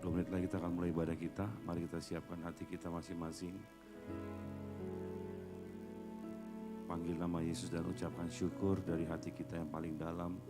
2 menit lagi kita akan mulai ibadah kita. Mari kita siapkan hati kita masing-masing. Panggil nama Yesus dan ucapkan syukur dari hati kita yang paling dalam.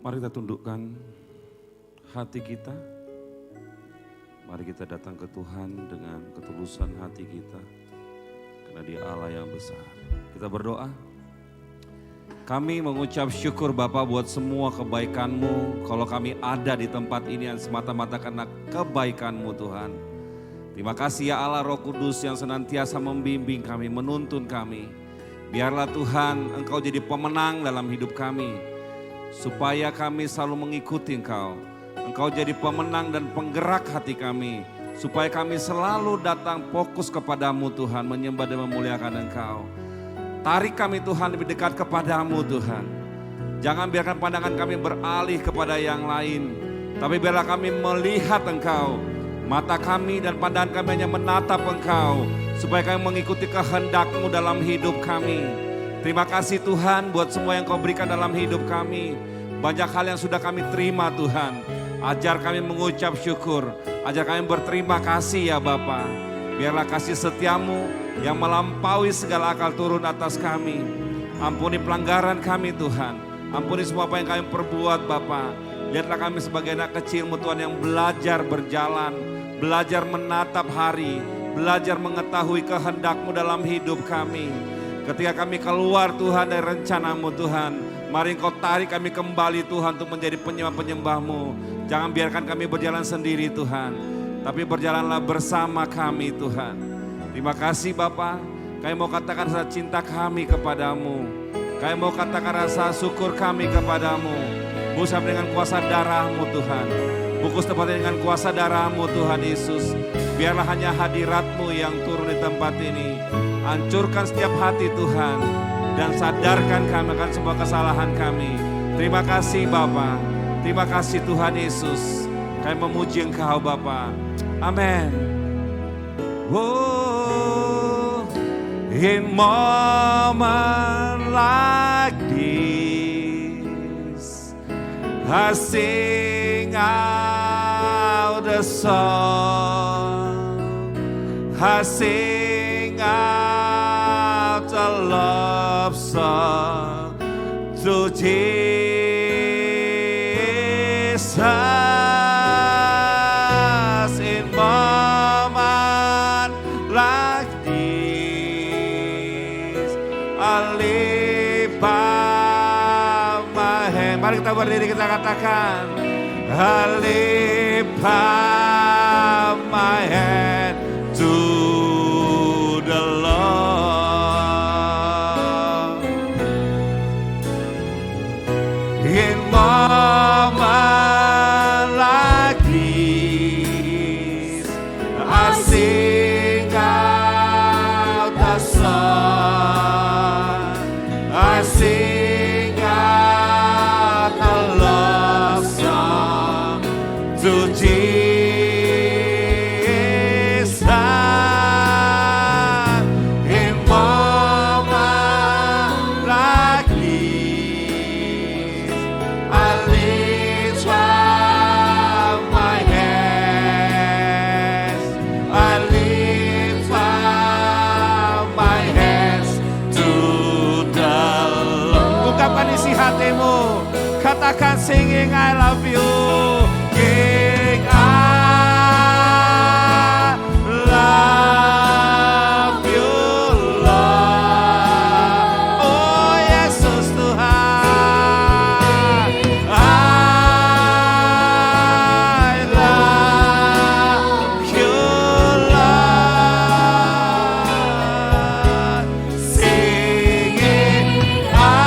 Mari kita tundukkan hati kita. Mari kita datang ke Tuhan dengan ketulusan hati kita. Karena Dia Allah yang besar. Kita berdoa. Kami mengucap syukur Bapa buat semua kebaikan-Mu. Kalau kami ada di tempat ini yang semata-mata karena kebaikan-Mu Tuhan. Terima kasih ya Allah Roh Kudus yang senantiasa membimbing kami, menuntun kami. Biarlah Tuhan Engkau jadi pemenang dalam hidup kami. Supaya kami selalu mengikuti Engkau. Engkau jadi pemenang dan penggerak hati kami. Supaya kami selalu datang fokus kepadamu Tuhan, menyembah dan memuliakan Engkau. Tarik kami Tuhan lebih dekat kepadamu Tuhan. Jangan biarkan pandangan kami beralih kepada yang lain. Tapi biarlah kami melihat Engkau. Mata kami dan pandangan kami hanya menatap Engkau. Supaya kami mengikuti kehendak-Mu dalam hidup kami. Terima kasih Tuhan buat semua yang Kau berikan dalam hidup kami. Banyak hal yang sudah kami terima Tuhan. Ajar kami mengucap syukur. Ajar kami berterima kasih ya Bapa. Biarlah kasih setiamu yang melampaui segala akal turun atas kami. Ampuni pelanggaran kami Tuhan. Ampuni semua apa yang kami perbuat Bapa. Lihatlah kami sebagai anak kecil-Mu Tuhan yang belajar berjalan. Belajar menatap hari. Belajar mengetahui kehendak-Mu dalam hidup kami. Ketika kami keluar Tuhan dari rencana-Mu Tuhan, mari Engkau tarik kami kembali Tuhan untuk menjadi penyembah-penyembah-Mu. Jangan biarkan kami berjalan sendiri Tuhan, tapi berjalanlah bersama kami Tuhan. Terima kasih Bapa, kami mau katakan rasa cinta kami kepadamu. Kami mau katakan rasa syukur kami kepadamu. Usap dengan kuasa darah-Mu Tuhan. Bungkus tempatnya dengan kuasa darah-Mu Tuhan Yesus. Biarlah hanya hadirat-Mu yang turun di tempat ini. Hancurkan setiap hati Tuhan. Dan sadarkan kami akan semua kesalahan kami. Terima kasih Bapa. Terima kasih Tuhan Yesus. Kami memuji Engkau Bapa. Amin. Oh, in moment like this, I sing out a song. I sing out a love song to Jesus. In moment like this, I lift up my hand. Mari kita berdiri, kita katakan, I lift up my hand to the Lord. In moment like this, I sing out a song. I sing out a love song to Jesus. katakan singing I love you. King I love you Lord. Oh Yesus Tuhan, I love you Lord. Singing I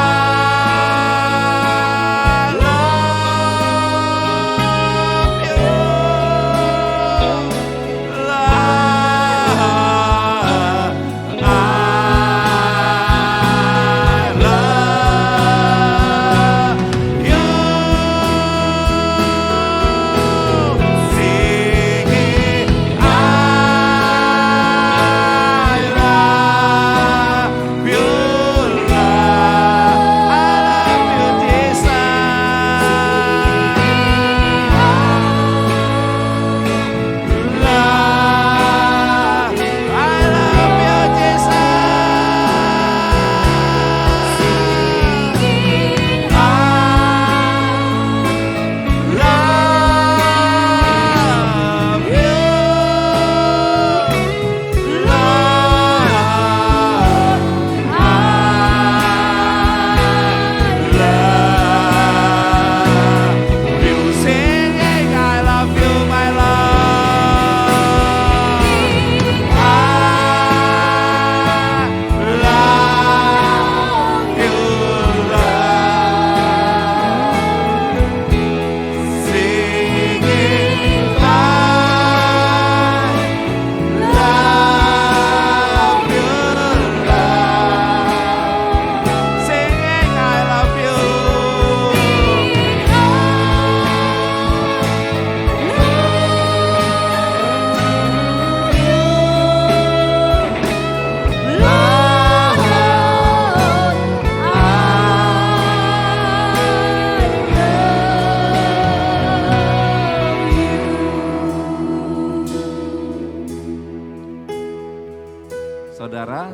Saudara,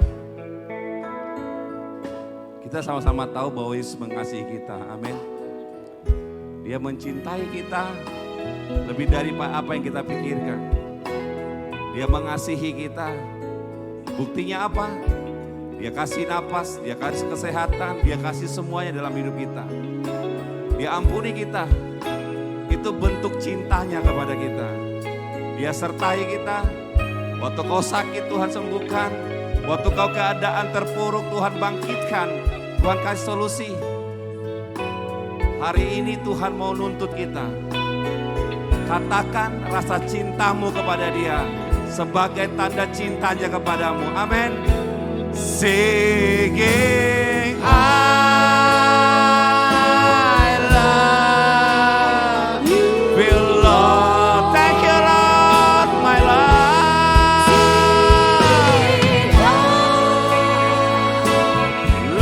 kita sama-sama tahu bahwa Yesus mengasihi kita, amin. Dia mencintai kita lebih dari apa yang kita pikirkan. Dia mengasihi kita, buktinya apa? Dia kasih napas, dia kasih kesehatan, dia kasih semuanya dalam hidup kita. Dia ampuni kita, itu bentuk cintanya kepada kita. Dia sertai kita, waktu kau sakit Tuhan sembuhkan. Waktu kau keadaan terpuruk Tuhan bangkitkan, Tuhan kasih solusi. Hari ini Tuhan mau nuntut kita. Katakan rasa cintamu kepada Dia sebagai tanda cintanya kepadamu. Amin. Singing I love you Lord. Thank you Lord, my Lord.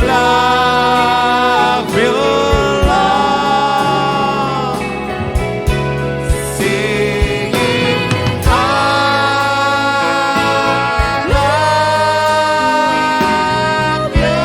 Love you, Lord. Singing I love you,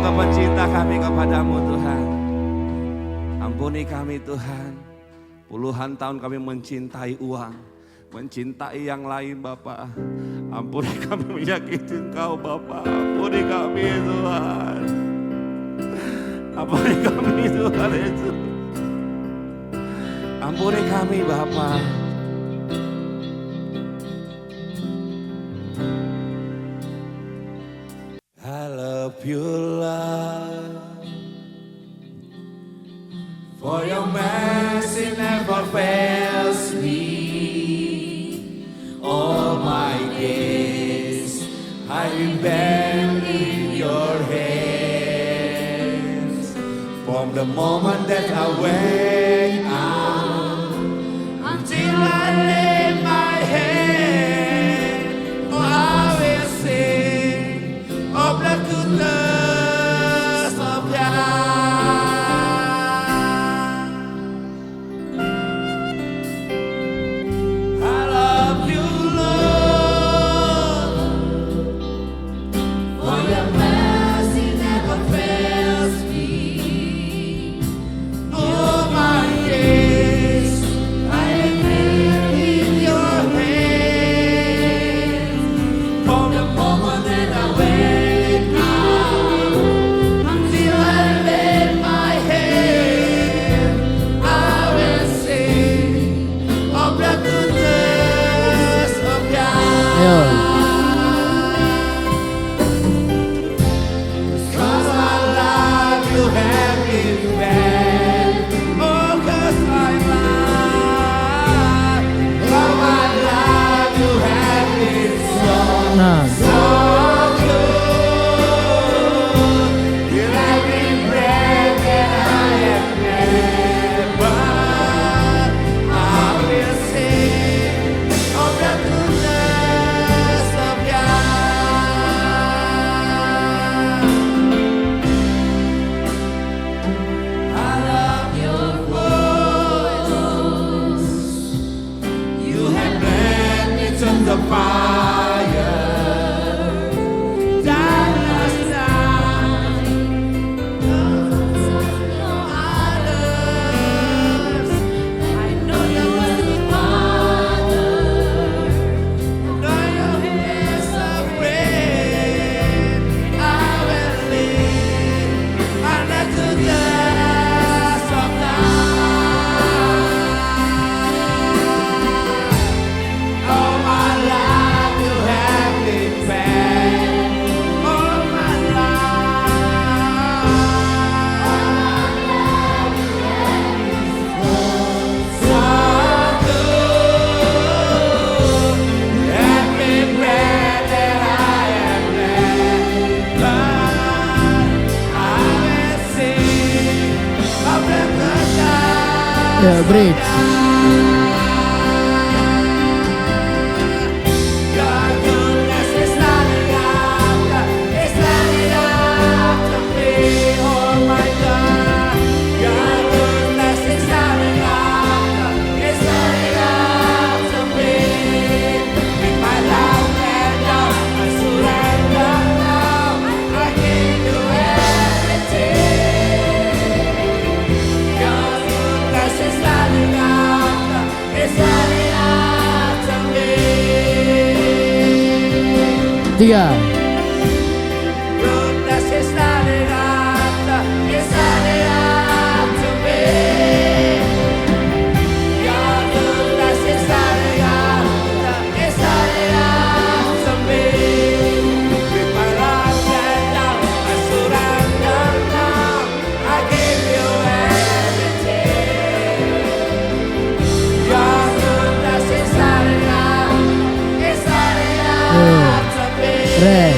Engkau pencinta kami kepadamu Tuhan. Ampuni kami Tuhan. Puluhan tahun kami mencintai uang, mencintai yang lain Bapa. Ampuni kami menyakiti Engkau Bapa. Ampuni kami Tuhan. Ampuni kami Tuhan Yesus. Ampuni kami Bapa. I love you Lord, for your mercy never fails me. All my days I've been in your hands. From the moment that I wake up until I lay my head, oh, I will sing of the goodness of God. I love you, Lord, for your mercy never fails me. All my days I have been in your hands. From the moment that I wake up until I lay my head, I will sing of the goodness of God. 'Cause I love you have been bad. Oh, 'cause I love you have been so good. With every breath that I have never, I will sing of the goodness of God. I love your voice. You have led me to the fire. Darkness night. No others. I know you as a father. Know your hands of rain. I will live under the goodness of God. All my life you have been bad. All my life you have been so good. Every breath that I have never, I will sing of the goodness Ya, bridge. Your goodness is running after me, oh my God. Your goodness is running after me. With my life laid down, I surrender now. I give you everything. Your goodness is running after me. 3. Goodness is running after me. Your goodness is running after me. With my life laid down, I surrender now. I give you everything. Your goodness is running after me. Red.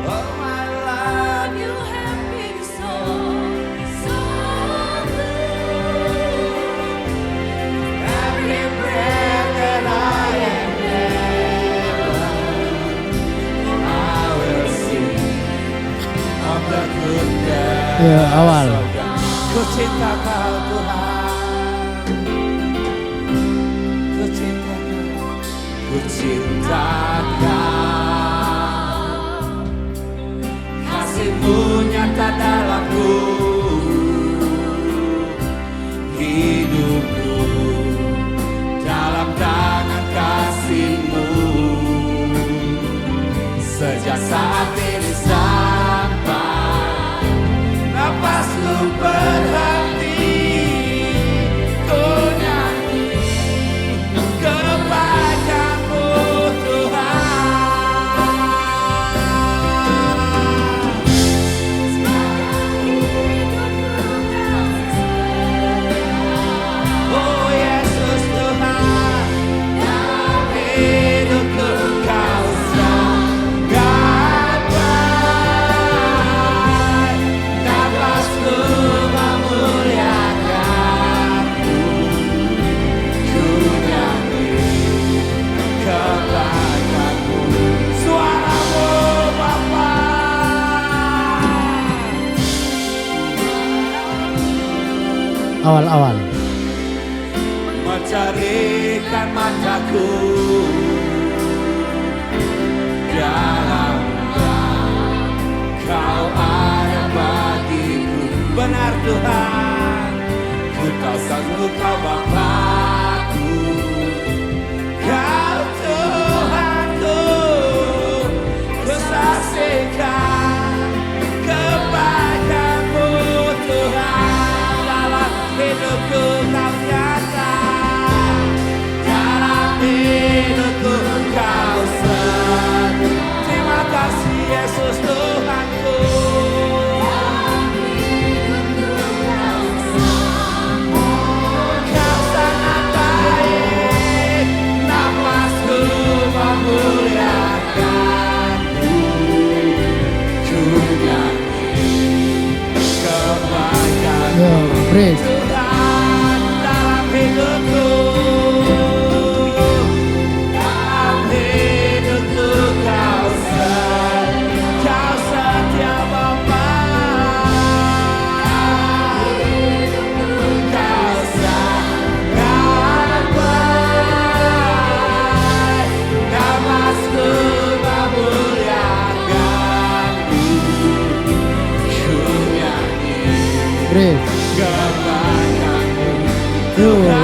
All my life you have been so good. Every breath that I have never, I will sing of the goodness Ya, awal. of God. Ku cinta Kau Tuhan, ku cinta Kau, ku cinta Kau. Kasih-Mu nyata dalamku, hidupku dalam tangan kasih-Mu. Sejak saat ini sampai napasku berhenti, ku nyanyi kebaikan-Mu Tuhan. Oh Yesus Tuhan, dalam hidupku Kau sangat baik. Napasku memuliakan-Mu, ku nyanyi kebaikan-Mu. Suara-Mu Bapa, Awal-awal. mencarikan mataku dalam Kau ada bagiku. Benar Tuhan, ku tahu sanggup Kau Bapakku, Kau Tuhanku. Ku saksikan kebaikan-Mu Tuhan, dalam hidupku Kau nyata, dalam hidupku Kau satu. Terima kasih Yesus Tuhanku. Kau sangat baik, napasku memuliakan-Mu, ku nyanyi kebaikan-Mu Yo, praise. Tuhan dalam hidupku. Dalam hidupku Kau setia Bapa. Kau sangat baik, napasku memuliakan-Mu, ku nyanyi Praise. kebaikan-Mu Yo, Tuhan.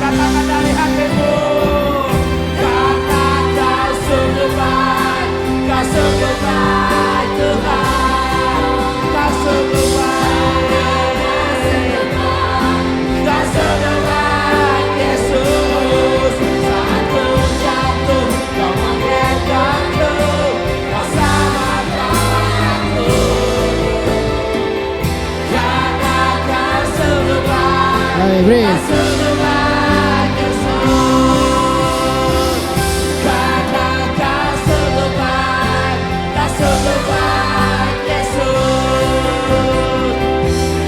Katakan dari hatimu, karena Kau sungguh baik, Kau sungguh baik Tuhan, Kau sungguh baik, Kau sungguh baik Yesus. Saat ku jatuh, Kau menggendongku, Kau selamatkan aku. Karena Kau sungguh baik, Hai, Kau praise. sungguh baik Yesus. Karena Kau sungguh baik, Kau sungguh baik Yesus.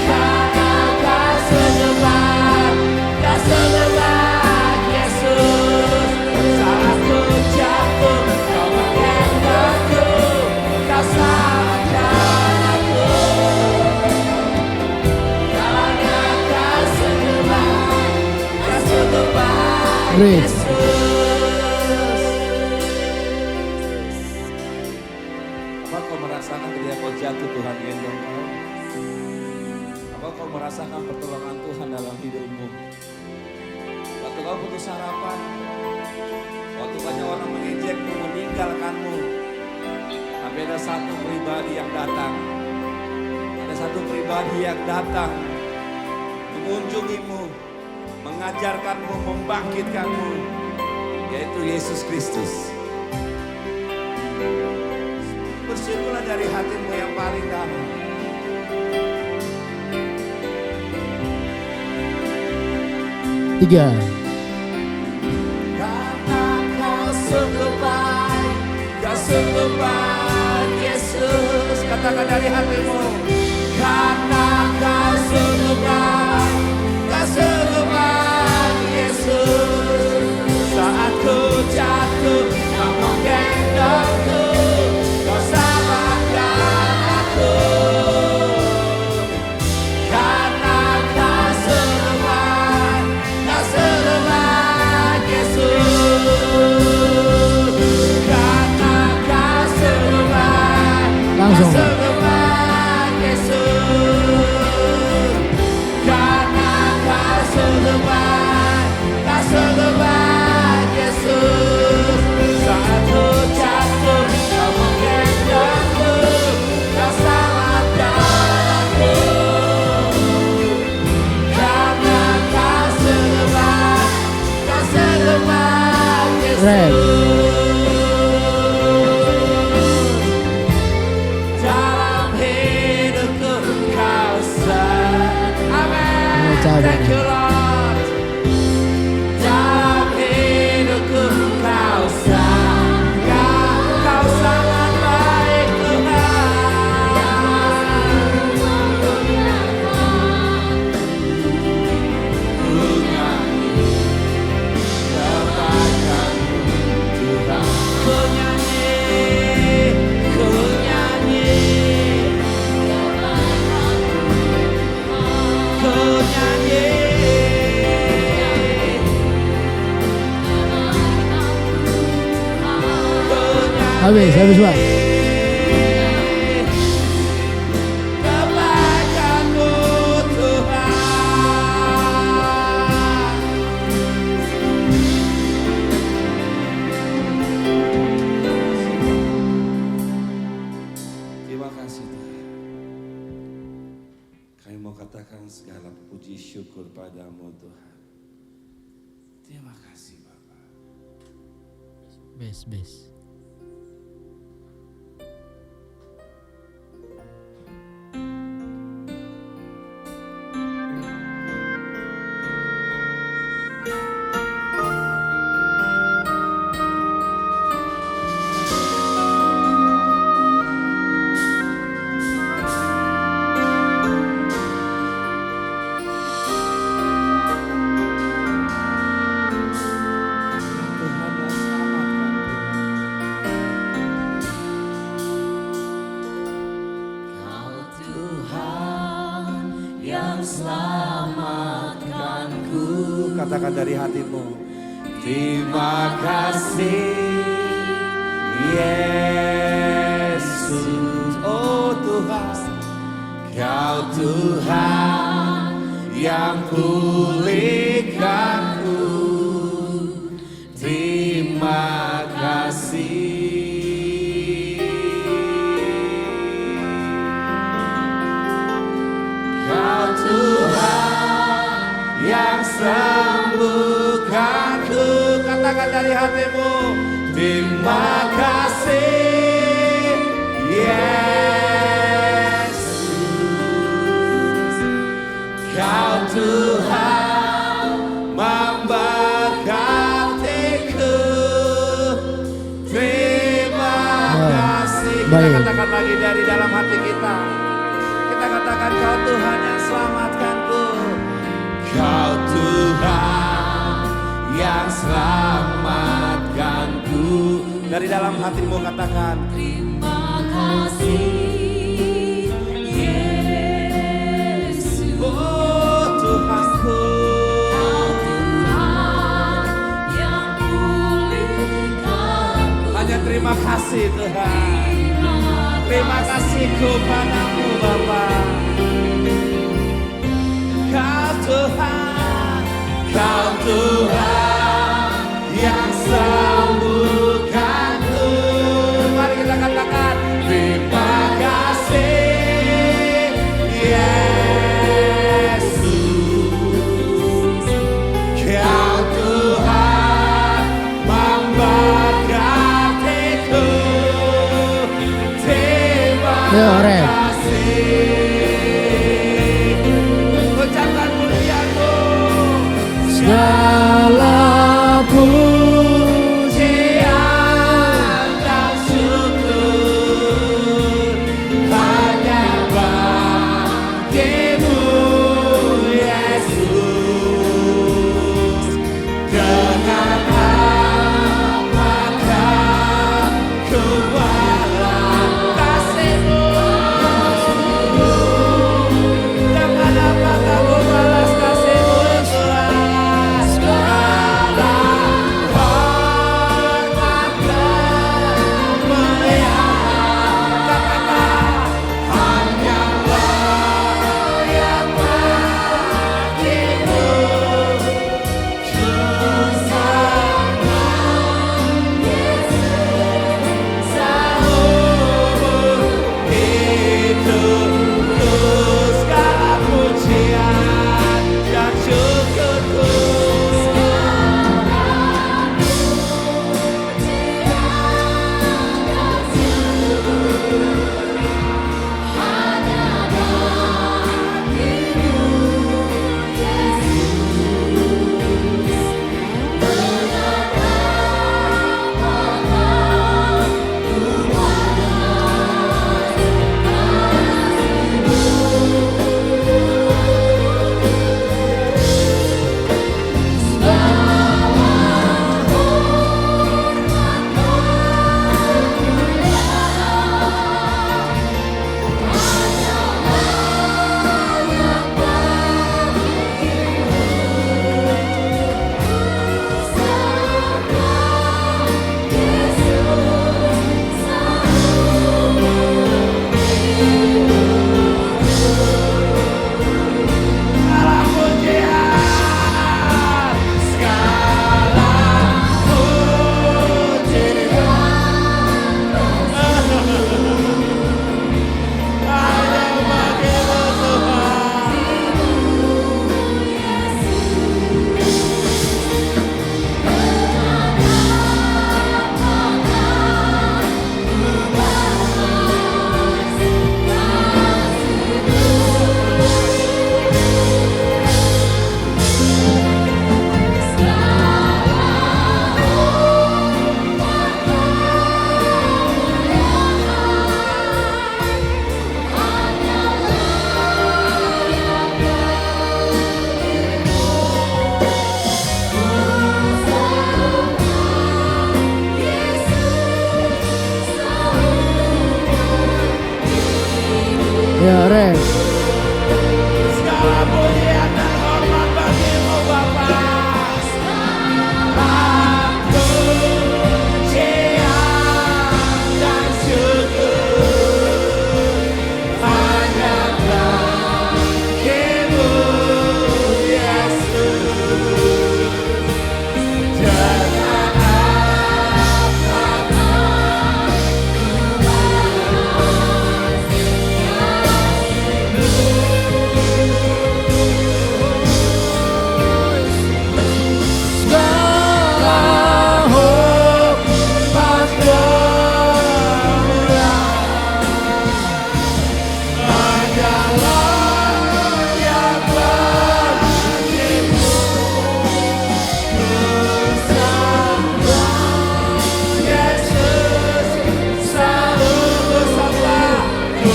Karena Kau sungguh baik, Kau sungguh baik Yesus. Saat ku jatuh, Kau menggendongku, Kau selamatkan aku. Karena Kau sungguh baik, Kau sungguh baik Praise. Yesus. Apa kau merasakan ketika kau jatuh Tuhan gendong kau? Apa kau merasakan pertolongan Tuhan dalam hidupmu? Waktu kau putus harapan, waktu banyak orang mengejekmu, meninggalkanmu, tapi ada satu pribadi yang datang. Ada satu pribadi yang datang mengunjungimu, mengajarkanmu, membangkitkanmu, yaitu Yesus Kristus. Bersyukurlah dari hatimu yang paling dalam. Tiga. Karena Kau sungguh baik, Kau sungguh baik Yesus. Katakan dari hatimu. Karena Kau sungguh baik, Kau sungguh baik Yesus. Saat ku jatuh, Kau menggendongku, Kau selamatkan aku. kosong. sembah Yesus, karena kau sembah Yesus. Saat ku jatuh, kau menggendongku, kau selamatkan aku. Karena kau sembah Ref. Yesus. Dalam hidupku kau sah. Amin. Thank you Lord. Dalam hidupku kau sah. Kau sangat baik Tuhan. Ku nyanyi kebaikan-Mu Tuhan. Ku nyanyi Ku nyanyi Habis Pak. kebaikan-Mu Tuhan. Terima kasih Tuhan. Kami mau katakan segala puji syukur padamu Tuhan. Terima kasih Bapak. Bes. Tuhan yang selamatkan Kau Tuhan yang selamatkanku. Katakan dari hatimu. Terima kasih Yesus. Oh Tuhan, Kau Tuhan yang pulihkanku. Terima kasih. Kau Tuhan yang sembuhkanku. Katakan dari hatimu. Terima kasih Yesus. Kau Tuhan memberkatiku. Terima kasih. Kita Baik. katakan lagi dari dalam hati kita. Kita katakan Kau Tuhan yang selamatkanku. Kau Tuhan yang selamatkanku. Dari dalam hatimu katakan. Terima kasih Yesus. Oh Tuhanku. Kau Tuhan yang pulihkanku. Hanya terima kasih Tuhan. Terima kasihku padamu Bapa. Kau Tuhan, Kau Tuhan yang sembuhkanku. Mari kita katakan terima kasih Yesus. Kau Tuhan memberkatiku. Terima Yo, Ref. kasih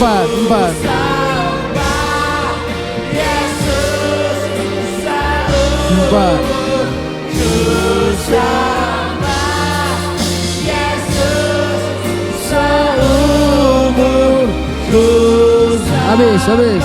Empat. Empat. Habis.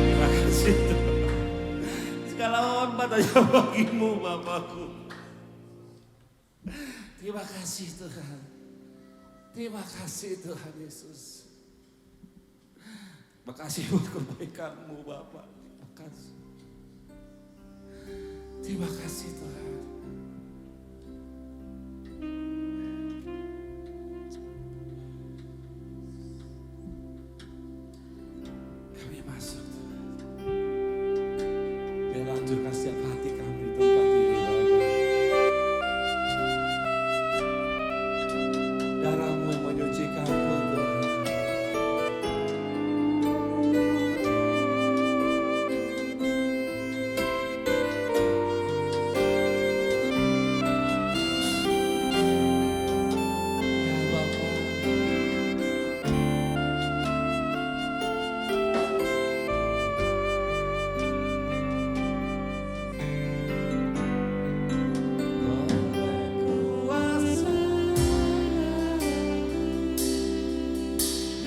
Terima kasih Tuhan. Segala hormat hanya bagimu Bapakku. Terima kasih Tuhan. Terima kasih Tuhan Yesus. Terima kasih buat kebaikan-Mu Bapak. Terima kasih. Terima kasih Tuhan. Kami masuk Tuhan. Biar lanjutkan setiap hati kami di tempat ini Bapak. Darah-Mu yang menyucikanku Tuhan. Ya Bapak.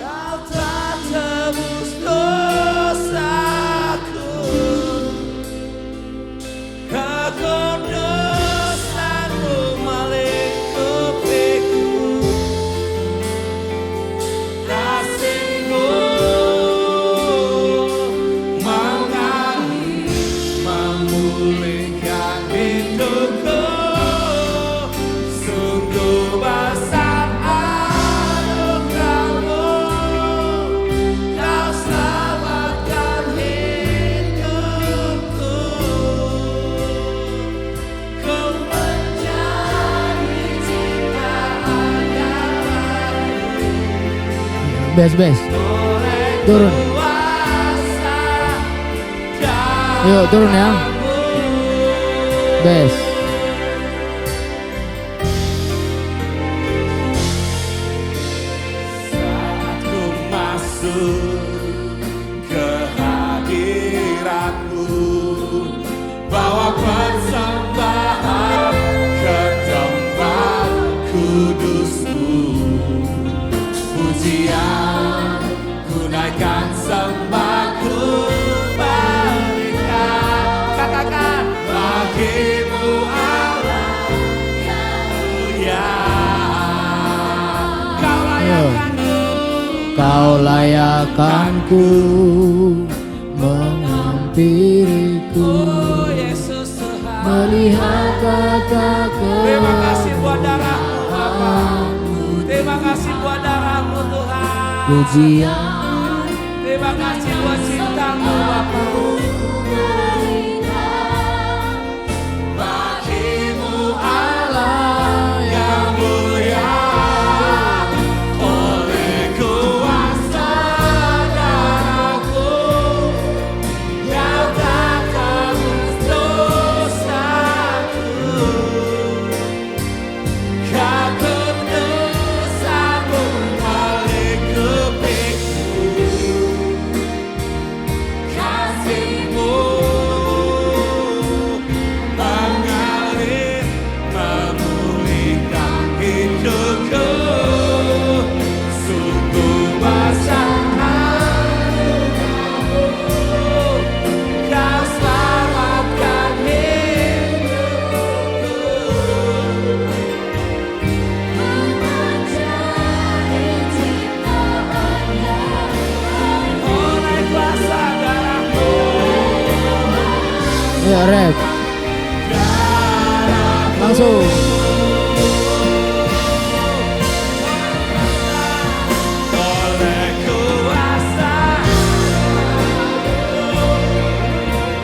Kau telah tebus dosaku, kekudusan-Mu melingkupiku, kasih-Mu mengalir, memulihkan hidupku, sungguh besar anugerah-Mu, Kau selamatkan hidupku, ku menjadi ciptaan yang baru. Bes. Turun. Yuk turun ya. Bes. Saat ku masuk ke hadirat-Mu, bawa persembahan ke tempat kudus-Mu, pujian ku naikkan, sembah ku berikan. Katakan bagi-Mu Allah yang mulia. Kau Kau layakanku menghampiriku, Yesus Tuhan. melihat kata Terima kasih buat darah-Mu Bapa. Terima kasih buat darah-Mu Tuhan. pujian. Terima kasih buat cinta-Mu Bapa. Bagi-Mu Allah yang mulia, oleh kuasa darah-Mu, Kau tak tebus dosaku, kekudusan-Mu melingkupiku, kasih-Mu mengalir, memulihkan hidupku, sungguh besar anugerah-Mu, Kau selamatkan hidupku, oleh kuasa darah-Mu. Ya rap. Langsung. Oleh kuasa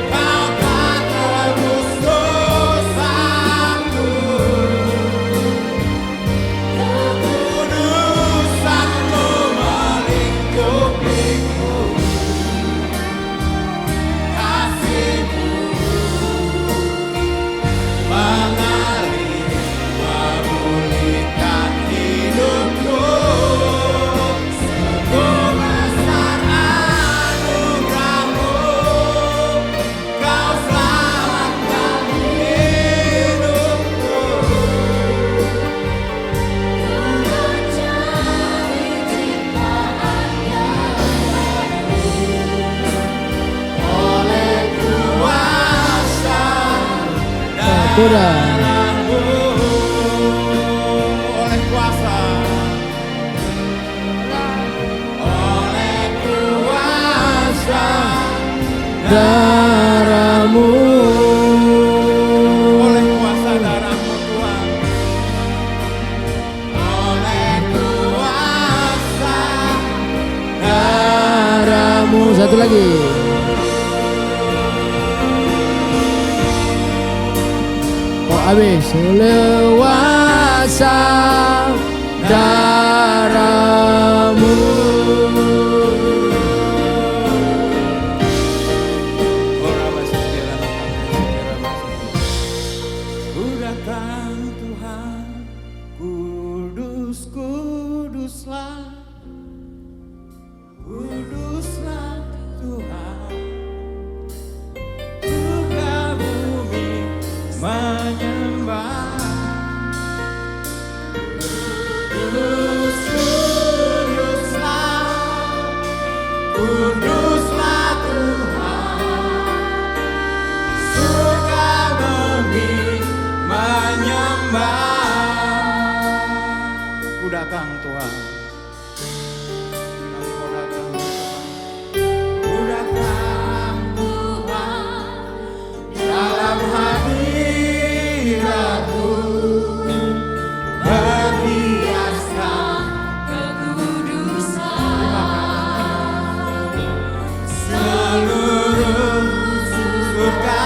Kau tak tebus dosaku, kekudusan-Mu Goda. Oleh kuasa, oleh kuasa Darahmu. oleh kuasa darahmu Tuhan, oleh kuasa Darahmu. Satu lagi. Oh habis. Lewasa darahmu. Ku datang Tuhan, kudus, kuduslah, kuduslah Tuhan. Surga bumi menyembah. Kudus, kuduslah, kuduslah Tuhan. Surga bumi menyembah. Ku datang Tuhan, Kau datang Tuhan. Ku datang Tuhan, dalam hadirat-Mu berhiaskan seluruh surga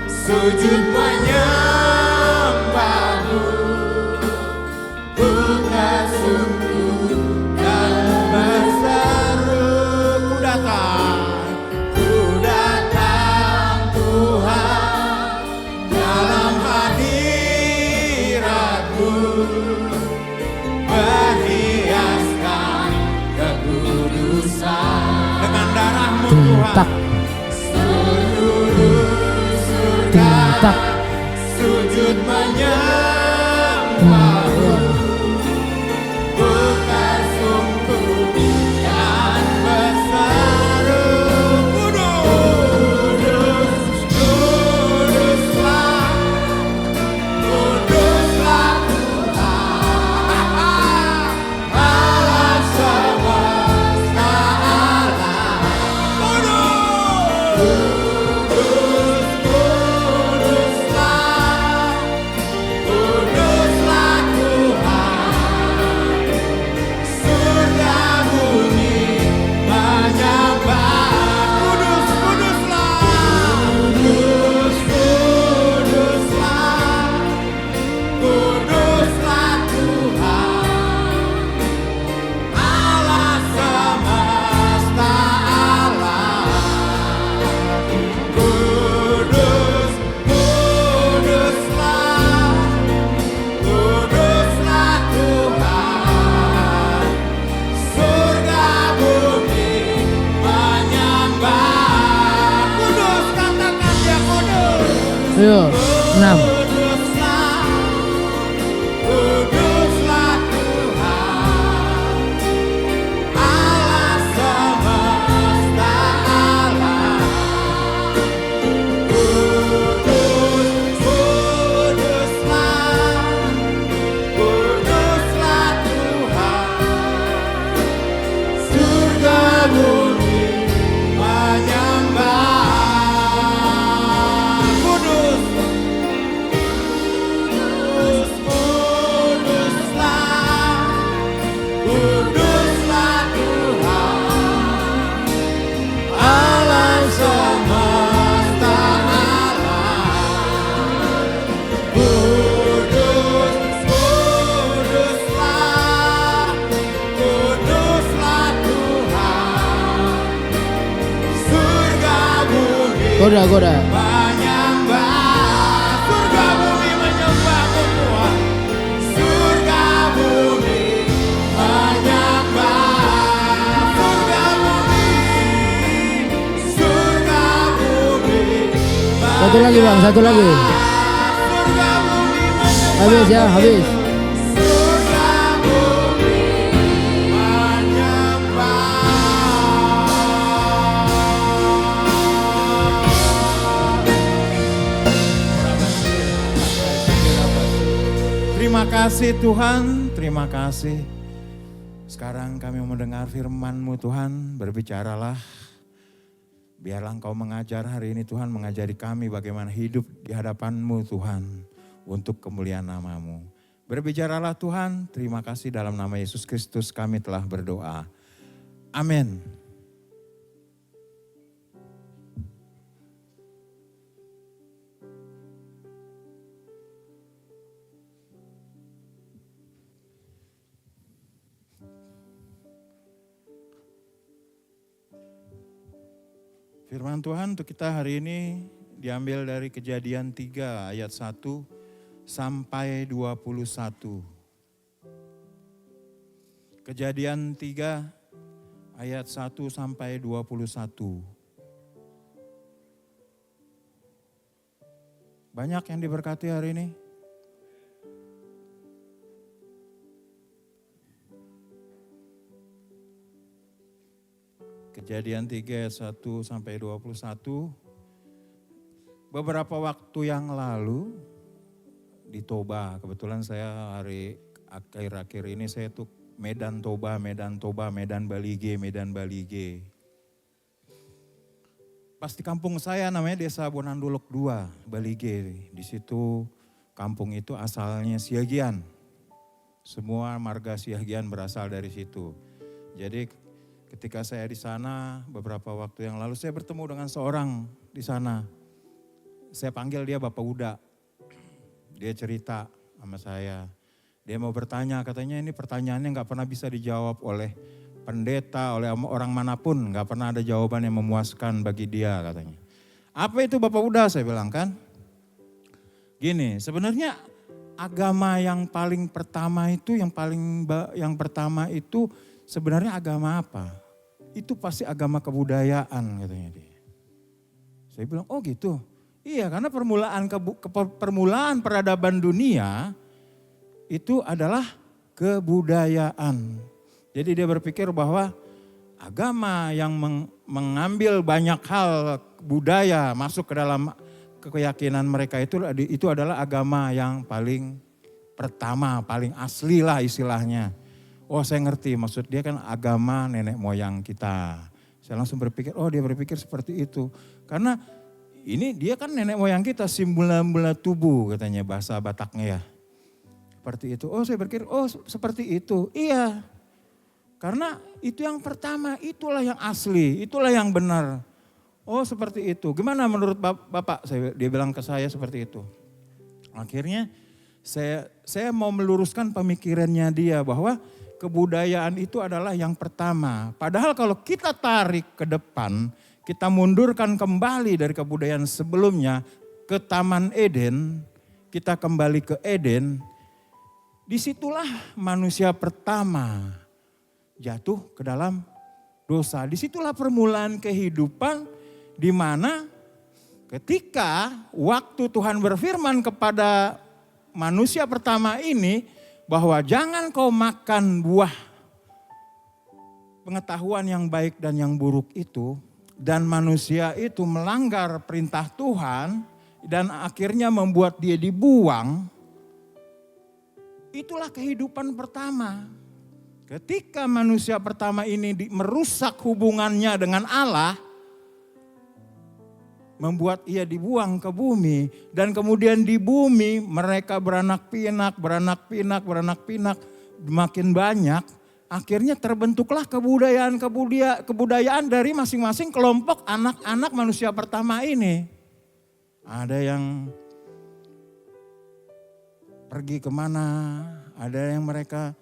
sujud menyembah-Mu. Buka sungguh dan berseru. Ku datang Tuhan, dalam hadirat-Mu berhiaskan kekudusan. Dengan darah-Mu Tuhan, Tak. seluruh surga Tak. sujud menyembah-Mu. Buka sungguh dan berseru. Kudus, kuduslah, kuduslah Tuhan, Allah semesta alam. Kudus, kuduslah, kuduslah Tuhan. Surga bumi menyembah. Kudus, kuduslah, kudus, kuduslah, kuduslah Tuhan, Allah semesta alam. Kudus, kuduslah, kuduslah Tuhan. Surga bumi menyembah. Kudus, katakan Dia kudus. Ayo. 6. Kuduslah, kuduslah Tuhan, Allah semesta alam. Kudus, kuduslah, kuduslah Tuhan. Surga bumi menyembah. Kudus, kudus, kuduslah, kuduslah Tuhan, Allah semesta alam. Kudus, kuduslah, kuduslah Tuhan. Surga bumi Goda, goda. menyembah. Surga bumi menyembah-Mu Tuhan. Surga bumi menyembah. Surga bumi Satu lagi bang, satu lagi. surga bumi menyembah. Habis ya, habis. Surga bumi menyembah. kasih Tuhan, terima kasih. Sekarang kami mendengar firman-Mu Tuhan, berbicaralah. Biarlah Engkau mengajar hari ini Tuhan, mengajari kami bagaimana hidup di hadapan-Mu Tuhan, untuk kemuliaan nama-Mu. Berbicaralah Tuhan, terima kasih dalam nama Yesus Kristus kami telah berdoa. Amin. Firman Tuhan untuk kita hari ini diambil dari Kejadian 3 ayat 1 sampai 21. Kejadian 3 ayat 1 sampai 21. Banyak yang diberkati hari ini. Kejadian 3 ayat 1 sampai 21. Beberapa waktu yang lalu di Toba, kebetulan saya hari akhir-akhir ini saya tuh Medan Toba, Medan Balige. Pas di kampung saya namanya Desa Bonandolok 2, Balige. Di situ kampung itu asalnya Siagian. Semua marga Siagian berasal dari situ. Jadi ketika saya di sana beberapa waktu yang lalu saya bertemu dengan seorang di sana. Saya panggil dia Bapak Uda. Dia cerita sama saya. Dia mau bertanya, katanya ini pertanyaannya gak pernah bisa dijawab oleh pendeta, oleh orang manapun. Gak pernah ada jawaban yang memuaskan bagi dia katanya. Apa itu Bapak Uda? Saya bilang kan. Gini, sebenarnya agama yang paling pertama itu, yang pertama itu sebenarnya agama apa? Itu pasti agama kebudayaan katanya dia. Saya bilang, oh gitu. Iya, karena permulaan peradaban dunia itu adalah kebudayaan. Jadi dia berpikir bahwa agama yang mengambil banyak hal budaya masuk ke dalam keyakinan mereka itu adalah agama yang paling pertama, paling asli lah istilahnya. Oh saya ngerti, maksud dia kan agama nenek moyang kita. Saya langsung berpikir, oh dia berpikir seperti itu. Karena ini dia kan nenek moyang kita, simbol-simbol tubuh katanya bahasa Bataknya ya. Seperti itu, oh saya berpikir, oh seperti itu. Iya, karena itu yang pertama, itulah yang asli, itulah yang benar. Oh seperti itu, gimana menurut Bapak? Dia bilang ke saya seperti itu. Akhirnya saya mau meluruskan pemikirannya dia bahwa kebudayaan itu adalah yang pertama. Padahal kalau kita tarik ke depan, kita mundurkan kembali dari kebudayaan sebelumnya ke Taman Eden, kita kembali ke Eden, disitulah manusia pertama jatuh ke dalam dosa. Disitulah permulaan kehidupan di mana ketika waktu Tuhan berfirman kepada manusia pertama ini, bahwa jangan kau makan buah pengetahuan yang baik dan yang buruk itu. Dan manusia itu melanggar perintah Tuhan dan akhirnya membuat dia dibuang. Itulah kehidupan pertama. Ketika manusia pertama ini merusak hubungannya dengan Allah, membuat ia dibuang ke bumi, dan kemudian di bumi mereka beranak pinak, makin banyak. Akhirnya terbentuklah kebudayaan dari masing-masing kelompok anak-anak manusia pertama ini. Ada yang pergi kemana, ada yang mereka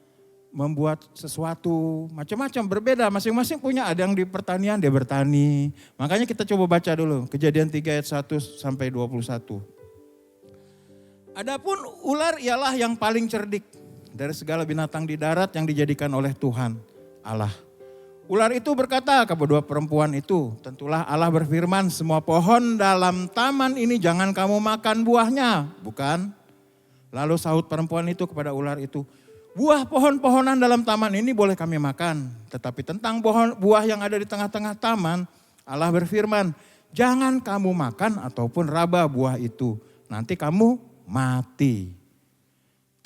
membuat sesuatu macam-macam berbeda. Masing-masing punya, ada yang di pertanian dia bertani. Makanya kita coba baca dulu Kejadian 3 ayat 1 sampai 21. Adapun ular ialah yang paling cerdik dari segala binatang di darat yang dijadikan oleh Tuhan Allah. Ular itu berkata kepada dua perempuan itu, tentulah Allah berfirman, semua pohon dalam taman ini jangan kamu makan buahnya, bukan? Lalu sahut perempuan itu kepada ular itu, buah pohon-pohonan dalam taman ini boleh kami makan. Tetapi tentang buah yang ada di tengah-tengah taman, Allah berfirman, jangan kamu makan ataupun raba buah itu, nanti kamu mati.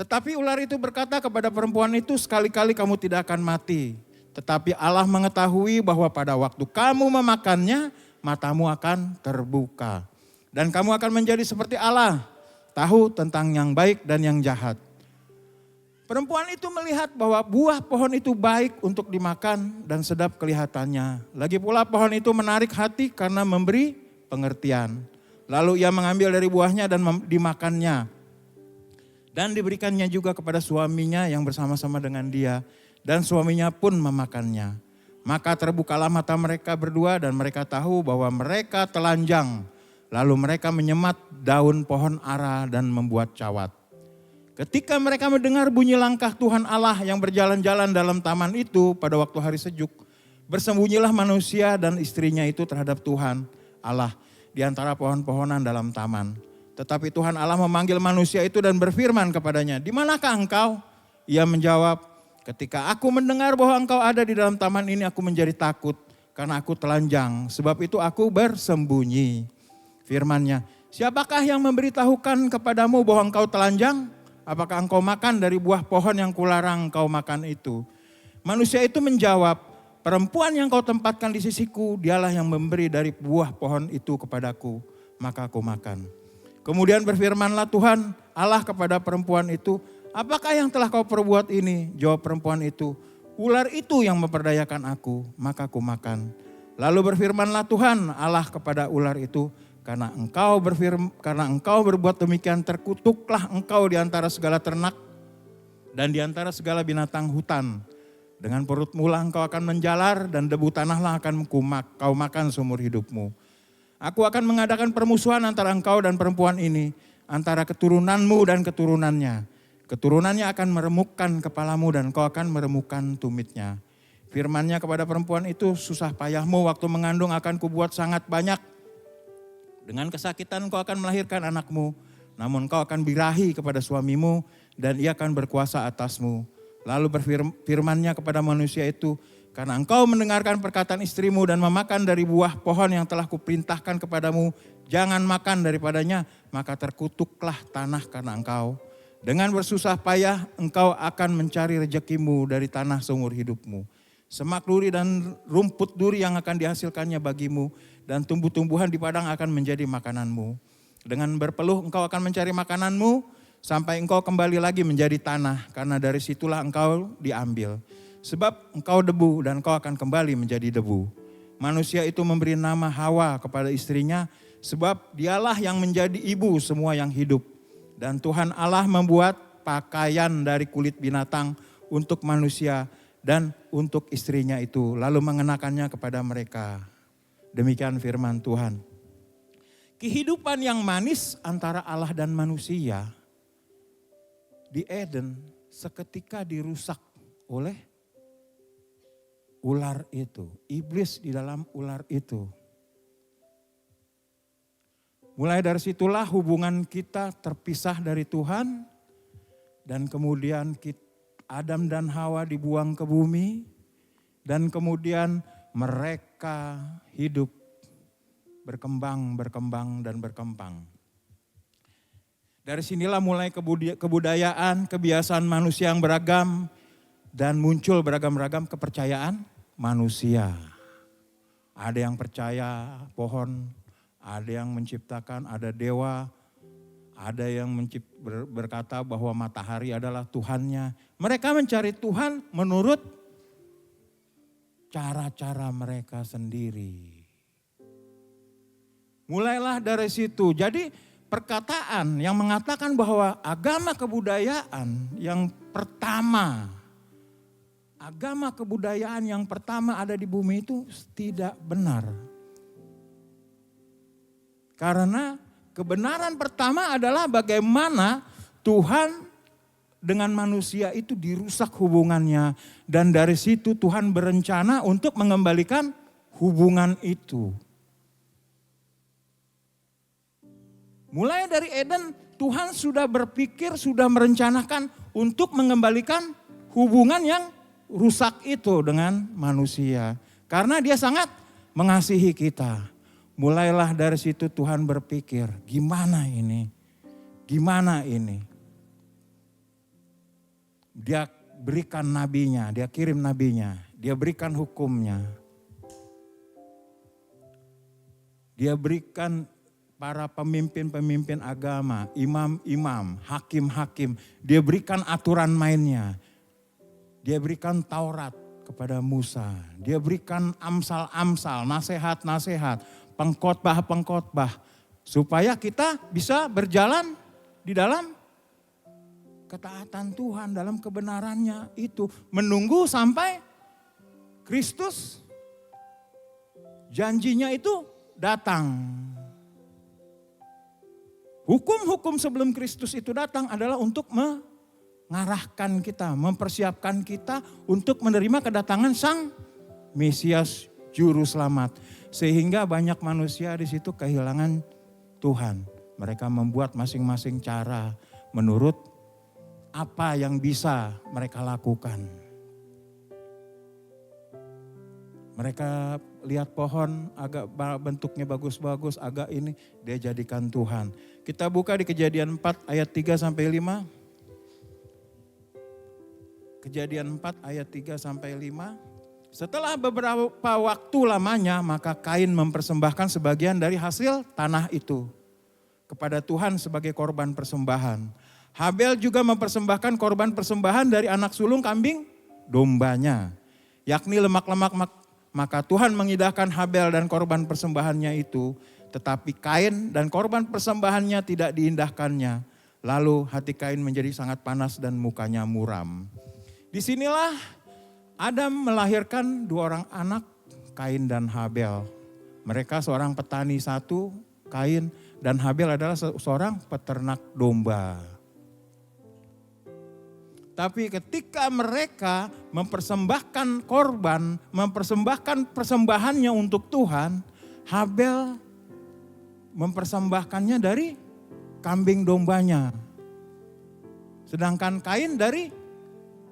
Tetapi ular itu berkata kepada perempuan itu, sekali-kali kamu tidak akan mati. Tetapi Allah mengetahui bahwa pada waktu kamu memakannya, matamu akan terbuka. Dan kamu akan menjadi seperti Allah, tahu tentang yang baik dan yang jahat. Perempuan itu melihat bahwa buah pohon itu baik untuk dimakan dan sedap kelihatannya. Lagi pula pohon itu menarik hati karena memberi pengertian. Lalu ia mengambil dari buahnya dan dimakannya. Dan diberikannya juga kepada suaminya yang bersama-sama dengan dia. Dan suaminya pun memakannya. Maka terbukalah mata mereka berdua dan mereka tahu bahwa mereka telanjang. Lalu mereka menyemat daun pohon ara dan membuat cawat. Ketika mereka mendengar bunyi langkah Tuhan Allah yang berjalan-jalan dalam taman itu pada waktu hari sejuk, bersembunyilah manusia dan istrinya itu terhadap Tuhan Allah di antara pohon-pohonan dalam taman. Tetapi Tuhan Allah memanggil manusia itu dan berfirman kepadanya, "Di manakah engkau?" Ia menjawab, "Ketika aku mendengar bahwa engkau ada di dalam taman ini, aku menjadi takut karena aku telanjang. Sebab itu aku bersembunyi." Firman-Nya, "Siapakah yang memberitahukan kepadamu bahwa engkau telanjang? Apakah engkau makan dari buah pohon yang kularang engkau makan itu?" Manusia itu menjawab, "Perempuan yang kau tempatkan di sisiku, dialah yang memberi dari buah pohon itu kepadaku, maka aku makan." Kemudian berfirmanlah Tuhan Allah kepada perempuan itu, "Apakah yang telah kau perbuat ini?" Jawab perempuan itu, "Ular itu yang memperdayakan aku, maka aku makan." Lalu berfirmanlah Tuhan Allah kepada ular itu, Karena engkau berbuat demikian, terkutuklah engkau di antara segala ternak dan di antara segala binatang hutan. Dengan perut mula engkau akan menjalar dan debu tanahlah akan kau makan seumur hidupmu. Aku akan mengadakan permusuhan antara engkau dan perempuan ini, antara keturunanmu dan keturunannya. Keturunannya akan meremukkan kepalamu dan kau akan meremukkan tumitnya. Firman-Nya kepada perempuan itu, "Susah payahmu waktu mengandung akan kubuat sangat banyak. Dengan kesakitan kau akan melahirkan anakmu, namun kau akan birahi kepada suamimu dan ia akan berkuasa atasmu." Lalu berfirman-Nya kepada manusia itu, "Karena engkau mendengarkan perkataan istrimu dan memakan dari buah pohon yang telah kuperintahkan kepadamu, jangan makan daripadanya, maka terkutuklah tanah karena engkau. Dengan bersusah payah engkau akan mencari rezekimu dari tanah seumur hidupmu. Semak duri dan rumput duri yang akan dihasilkannya bagimu, dan tumbuh-tumbuhan di padang akan menjadi makananmu. Dengan berpeluh engkau akan mencari makananmu, sampai engkau kembali lagi menjadi tanah, karena dari situlah engkau diambil. Sebab engkau debu dan engkau akan kembali menjadi debu." Manusia itu memberi nama Hawa kepada istrinya, sebab dialah yang menjadi ibu semua yang hidup. Dan Tuhan Allah membuat pakaian dari kulit binatang untuk manusia dan untuk istrinya itu, lalu mengenakannya kepada mereka. Demikian firman Tuhan. Kehidupan yang manis antara Allah dan manusia di Eden seketika dirusak oleh ular itu, iblis di dalam ular itu. Mulai dari situlah hubungan kita terpisah dari Tuhan, dan kemudian Adam dan Hawa dibuang ke bumi, dan kemudian mereka hidup berkembang. Dari sinilah mulai kebudayaan, kebiasaan manusia yang beragam, dan muncul beragam-ragam kepercayaan manusia. Ada yang percaya pohon, ada yang menciptakan, ada dewa, ada yang berkata bahwa matahari adalah Tuhannya. Mereka mencari Tuhan menurut cara-cara mereka sendiri. Mulailah dari situ. Jadi perkataan yang mengatakan bahwa agama kebudayaan yang pertama ada di bumi itu tidak benar. Karena kebenaran pertama adalah bagaimana Tuhan dengan manusia itu dirusak hubungannya. Dan dari situ Tuhan berencana untuk mengembalikan hubungan itu. Mulai dari Eden, Tuhan sudah berpikir, sudah merencanakan untuk mengembalikan hubungan yang rusak itu dengan manusia. Karena Dia sangat mengasihi kita. Mulailah dari situ Tuhan berpikir, gimana ini? Dia berikan nabinya, dia kirim nabinya, dia berikan hukumnya. Dia berikan para pemimpin-pemimpin agama, imam-imam, hakim-hakim. Dia berikan aturan mainnya. Dia berikan Taurat kepada Musa. Dia berikan amsal-amsal, nasihat-nasihat, pengkhotbah-pengkhotbah. Supaya kita bisa berjalan di dalam ketaatan Tuhan, dalam kebenarannya itu. Menunggu sampai Kristus janjinya itu datang. Hukum-hukum sebelum Kristus itu datang adalah untuk mengarahkan kita, mempersiapkan kita untuk menerima kedatangan Sang Mesias Juru Selamat. Sehingga banyak manusia di situ kehilangan Tuhan. Mereka membuat masing-masing cara menurut apa yang bisa mereka lakukan. Mereka lihat pohon agak bentuknya bagus-bagus, agak ini, dia jadikan Tuhan. Kita buka di Kejadian 4 ayat 3 sampai 5. Kejadian 4 ayat 3 sampai 5. Setelah beberapa waktu lamanya, maka Kain mempersembahkan sebagian dari hasil tanah itu kepada Tuhan sebagai korban persembahan. Habel juga mempersembahkan korban persembahan dari anak sulung kambing dombanya, yakni lemak-lemak. Maka Tuhan mengidahkan Habel dan korban persembahannya itu, tetapi Kain dan korban persembahannya tidak diindahkannya. Lalu hati Kain menjadi sangat panas dan mukanya muram. Disinilah Adam melahirkan 2 orang anak, Kain dan Habel. Mereka seorang petani satu, Kain, dan Habel adalah seorang peternak domba. Tapi ketika mereka mempersembahkan korban, mempersembahkan persembahannya untuk Tuhan, Habel mempersembahkannya dari kambing dombanya. Sedangkan Kain dari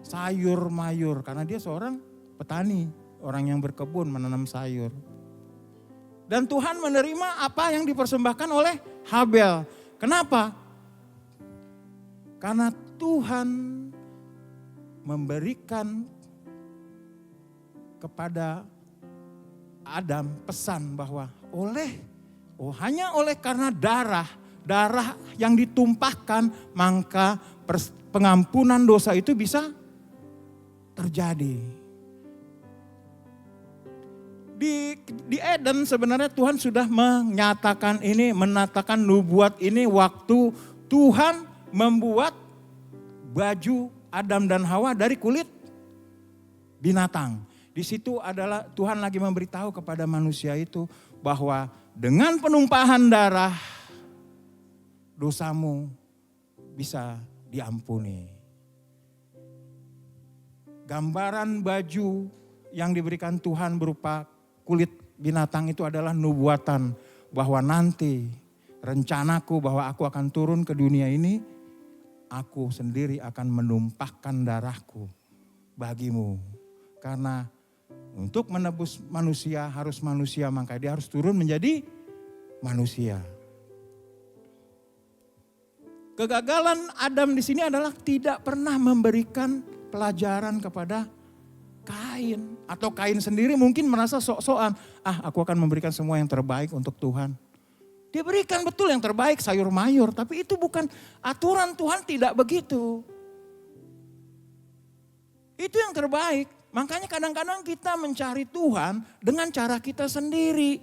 sayur mayur, karena dia seorang petani, orang yang berkebun menanam sayur. Dan Tuhan menerima apa yang dipersembahkan oleh Habel. Kenapa? Karena Tuhan memberikan kepada Adam pesan bahwa hanya oleh karena darah yang ditumpahkan, maka pengampunan dosa itu bisa terjadi. Di Eden sebenarnya Tuhan sudah menyatakan ini, menatakan nubuat ini waktu Tuhan membuat baju Adam dan Hawa dari kulit binatang. Di situ adalah Tuhan lagi memberitahu kepada manusia itu bahwa dengan penumpahan darah dosamu bisa diampuni. Gambaran baju yang diberikan Tuhan berupa kulit binatang itu adalah nubuatan bahwa nanti rencanaku bahwa aku akan turun ke dunia ini, aku sendiri akan menumpahkan darahku bagimu. Karena untuk menebus manusia harus manusia, maka dia harus turun menjadi manusia. Kegagalan Adam di sini adalah tidak pernah memberikan pelajaran kepada Kain. Atau Kain sendiri mungkin merasa sok-sokan, aku akan memberikan semua yang terbaik untuk Tuhan. Dia berikan betul yang terbaik sayur mayur, tapi itu bukan aturan Tuhan, tidak begitu. Itu yang terbaik. Makanya kadang-kadang kita mencari Tuhan dengan cara kita sendiri.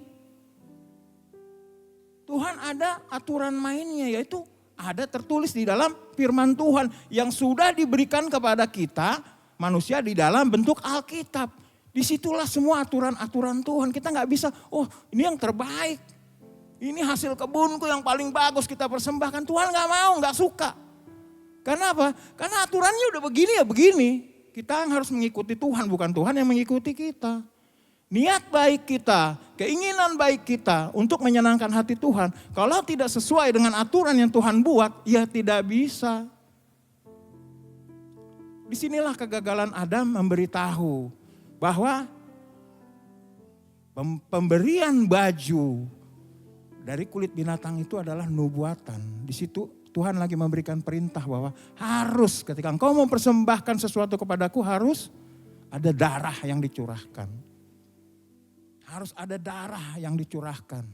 Tuhan ada aturan mainnya, yaitu ada tertulis di dalam firman Tuhan yang sudah diberikan kepada kita manusia di dalam bentuk Alkitab. Disitulah semua aturan-aturan Tuhan. Kita nggak bisa, ini yang terbaik. Ini hasil kebunku yang paling bagus kita persembahkan. Tuhan gak mau, gak suka. Karena apa? Karena aturannya udah begini ya begini. Kita harus mengikuti Tuhan, bukan Tuhan yang mengikuti kita. Niat baik kita, keinginan baik kita untuk menyenangkan hati Tuhan. Kalau tidak sesuai dengan aturan yang Tuhan buat, ya tidak bisa. Disinilah kegagalan Adam memberitahu bahwa pemberian baju dari kulit binatang itu adalah nubuatan. Di situ Tuhan lagi memberikan perintah bahwa harus ketika engkau mempersembahkan sesuatu kepadaku harus ada darah yang dicurahkan. Harus ada darah yang dicurahkan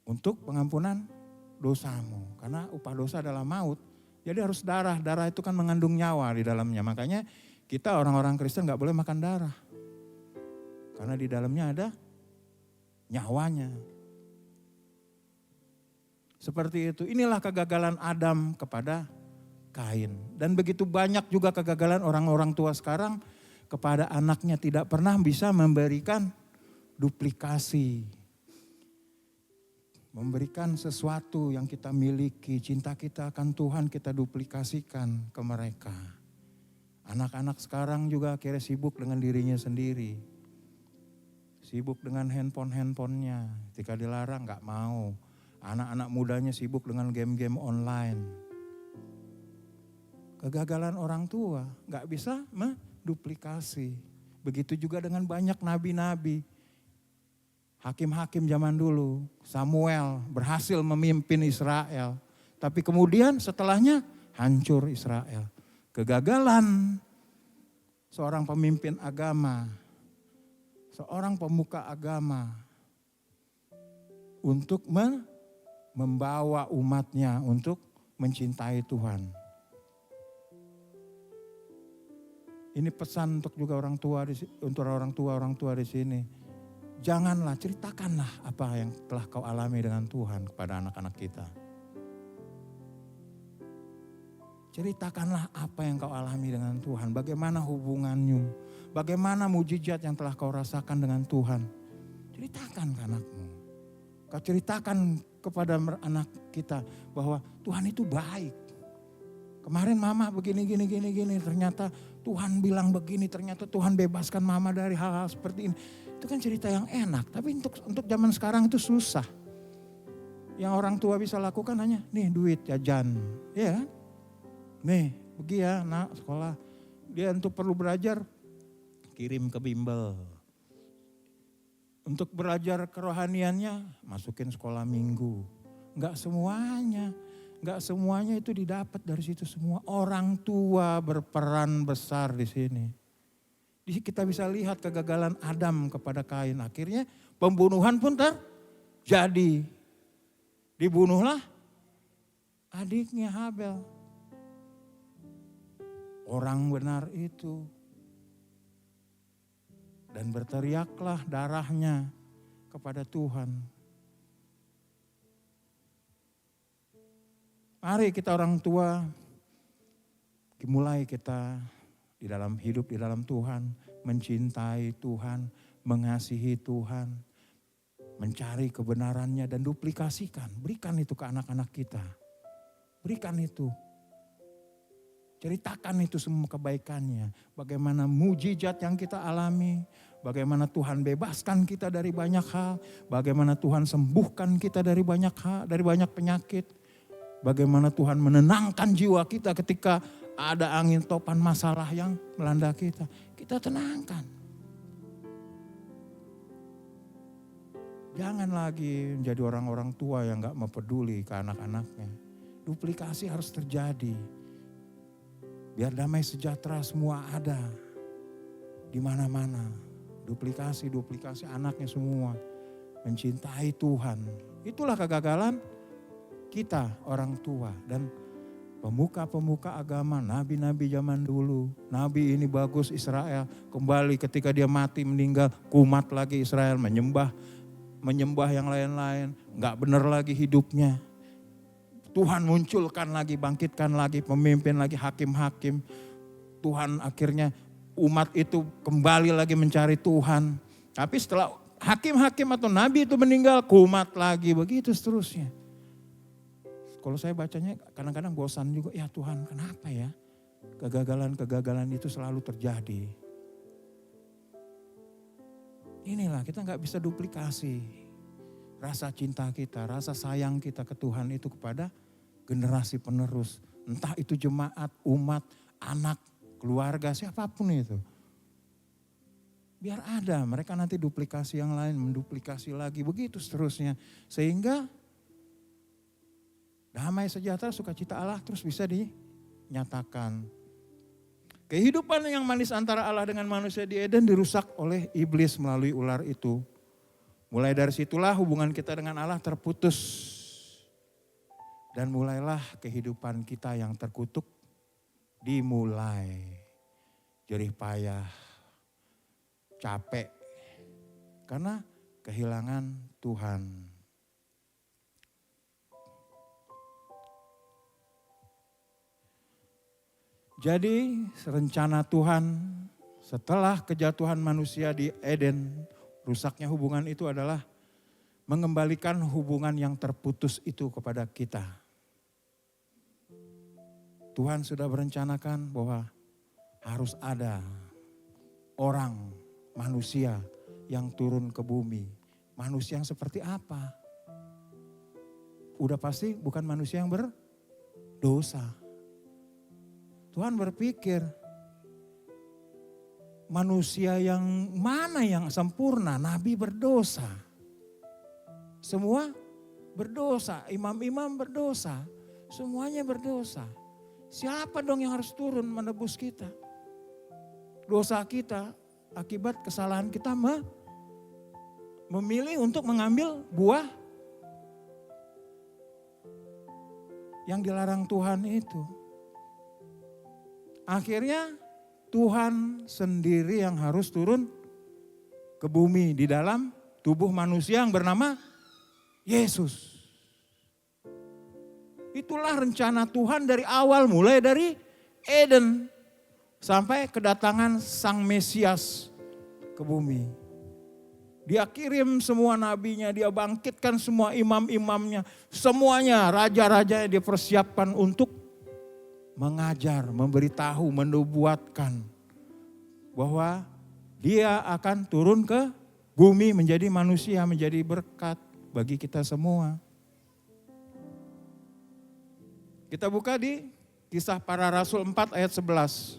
untuk pengampunan dosamu. Karena upah dosa adalah maut. Jadi harus darah. Darah itu kan mengandung nyawa di dalamnya. Makanya kita orang-orang Kristen gak boleh makan darah. Karena di dalamnya ada nyawanya. Seperti itu. Inilah kegagalan Adam kepada Kain. Dan begitu banyak juga kegagalan orang-orang tua sekarang kepada anaknya, tidak pernah bisa memberikan duplikasi. Memberikan sesuatu yang kita miliki, cinta kita akan Tuhan kita duplikasikan ke mereka. Anak-anak sekarang juga akhirnya sibuk dengan dirinya sendiri. Sibuk dengan handphonenya, ketika dilarang gak mau. Anak-anak mudanya sibuk dengan game-game online. Kegagalan orang tua gak bisa menduplikasi. Begitu juga dengan banyak nabi-nabi. Hakim-hakim zaman dulu, Samuel berhasil memimpin Israel. Tapi kemudian setelahnya hancur Israel. Kegagalan seorang pemimpin agama, seorang pemuka agama untuk membawa umatnya untuk mencintai Tuhan. Ini pesan untuk juga orang tua di sini. Janganlah, ceritakanlah apa yang telah kau alami dengan Tuhan kepada anak-anak kita. Ceritakanlah apa yang kau alami dengan Tuhan. Bagaimana hubunganmu. Bagaimana mujizat yang telah kau rasakan dengan Tuhan. Ceritakan ke anakmu. Kau ceritakan kepada anak kita bahwa Tuhan itu baik. Kemarin mama begini. Ternyata Tuhan bilang begini. Ternyata Tuhan bebaskan mama dari hal-hal seperti ini. Itu kan cerita yang enak. Tapi untuk zaman sekarang itu susah. Yang orang tua bisa lakukan hanya nih duit jajan. Iya kan? Nih pergi ya nak sekolah. Dia untuk perlu belajar kirim ke bimbel. Untuk belajar kerohaniannya masukin sekolah minggu. Enggak semuanya itu didapat dari situ semua. Orang tua berperan besar di sini. Kita bisa lihat kegagalan Adam kepada Kain. Akhirnya pembunuhan pun terjadi. Dibunuhlah adiknya Habel. Orang benar itu. Dan berteriaklah darahnya kepada Tuhan. Mari kita orang tua, mulai kita di dalam hidup di dalam Tuhan, mencintai Tuhan, mengasihi Tuhan, mencari kebenarannya dan duplikasikan. Berikan itu ke anak-anak kita. Berikan itu. Ceritakan itu semua kebaikannya. Bagaimana mujizat yang kita alami. Bagaimana Tuhan bebaskan kita dari banyak hal. Bagaimana Tuhan sembuhkan kita dari banyak hal, dari banyak penyakit. Bagaimana Tuhan menenangkan jiwa kita ketika ada angin topan masalah yang melanda kita. Kita tenangkan. Jangan lagi menjadi orang-orang tua yang gak mau peduli ke anak-anaknya. Duplikasi harus terjadi. Biar damai sejahtera semua ada. Di mana-mana. Duplikasi anaknya semua. Mencintai Tuhan. Itulah kegagalan kita orang tua dan pemuka-pemuka agama, nabi-nabi zaman dulu. Nabi ini bagus Israel, kembali ketika dia mati meninggal, kumat lagi Israel menyembah yang lain-lain, nggak benar lagi hidupnya. Tuhan munculkan lagi, bangkitkan lagi, pemimpin lagi, hakim-hakim. Tuhan akhirnya umat itu kembali lagi mencari Tuhan. Tapi setelah hakim-hakim atau nabi itu meninggal, kumat lagi, begitu seterusnya. Kalau saya bacanya kadang-kadang bosan juga, ya Tuhan kenapa ya kegagalan-kegagalan itu selalu terjadi. Inilah kita gak bisa duplikasi rasa cinta kita, rasa sayang kita ke Tuhan itu kepada generasi penerus. Entah itu jemaat, umat, anak, keluarga, siapapun itu. Biar ada, mereka nanti duplikasi yang lain, menduplikasi lagi, begitu seterusnya. Sehingga damai sejahtera, sukacita Allah terus bisa dinyatakan. Kehidupan yang manis antara Allah dengan manusia di Eden dirusak oleh iblis melalui ular itu. Mulai dari situlah hubungan kita dengan Allah terputus. Dan mulailah kehidupan kita yang terkutuk dimulai. Jerih payah, capek, karena kehilangan Tuhan. Jadi rencana Tuhan setelah kejatuhan manusia di Eden, rusaknya hubungan itu adalah mengembalikan hubungan yang terputus itu kepada kita. Tuhan sudah berencanakan bahwa harus ada orang, manusia yang turun ke bumi. Manusia yang seperti apa? Udah pasti bukan manusia yang berdosa. Tuhan berpikir, manusia yang mana yang sempurna? Nabi berdosa. Semua berdosa, imam-imam berdosa. Semuanya berdosa. Siapa dong yang harus turun menebus kita? Dosa kita akibat kesalahan kita memilih untuk mengambil buah yang dilarang Tuhan itu. Akhirnya Tuhan sendiri yang harus turun ke bumi di dalam tubuh manusia yang bernama Yesus. Itulah rencana Tuhan dari awal, mulai dari Eden sampai kedatangan Sang Mesias ke bumi. Dia kirim semua nabinya, dia bangkitkan semua imam-imamnya, semuanya raja-rajanya dia persiapkan untuk mengajar, memberitahu, menubuatkan bahwa dia akan turun ke bumi menjadi manusia, menjadi berkat bagi kita semua. Kita buka di Kisah Para Rasul 4 ayat 11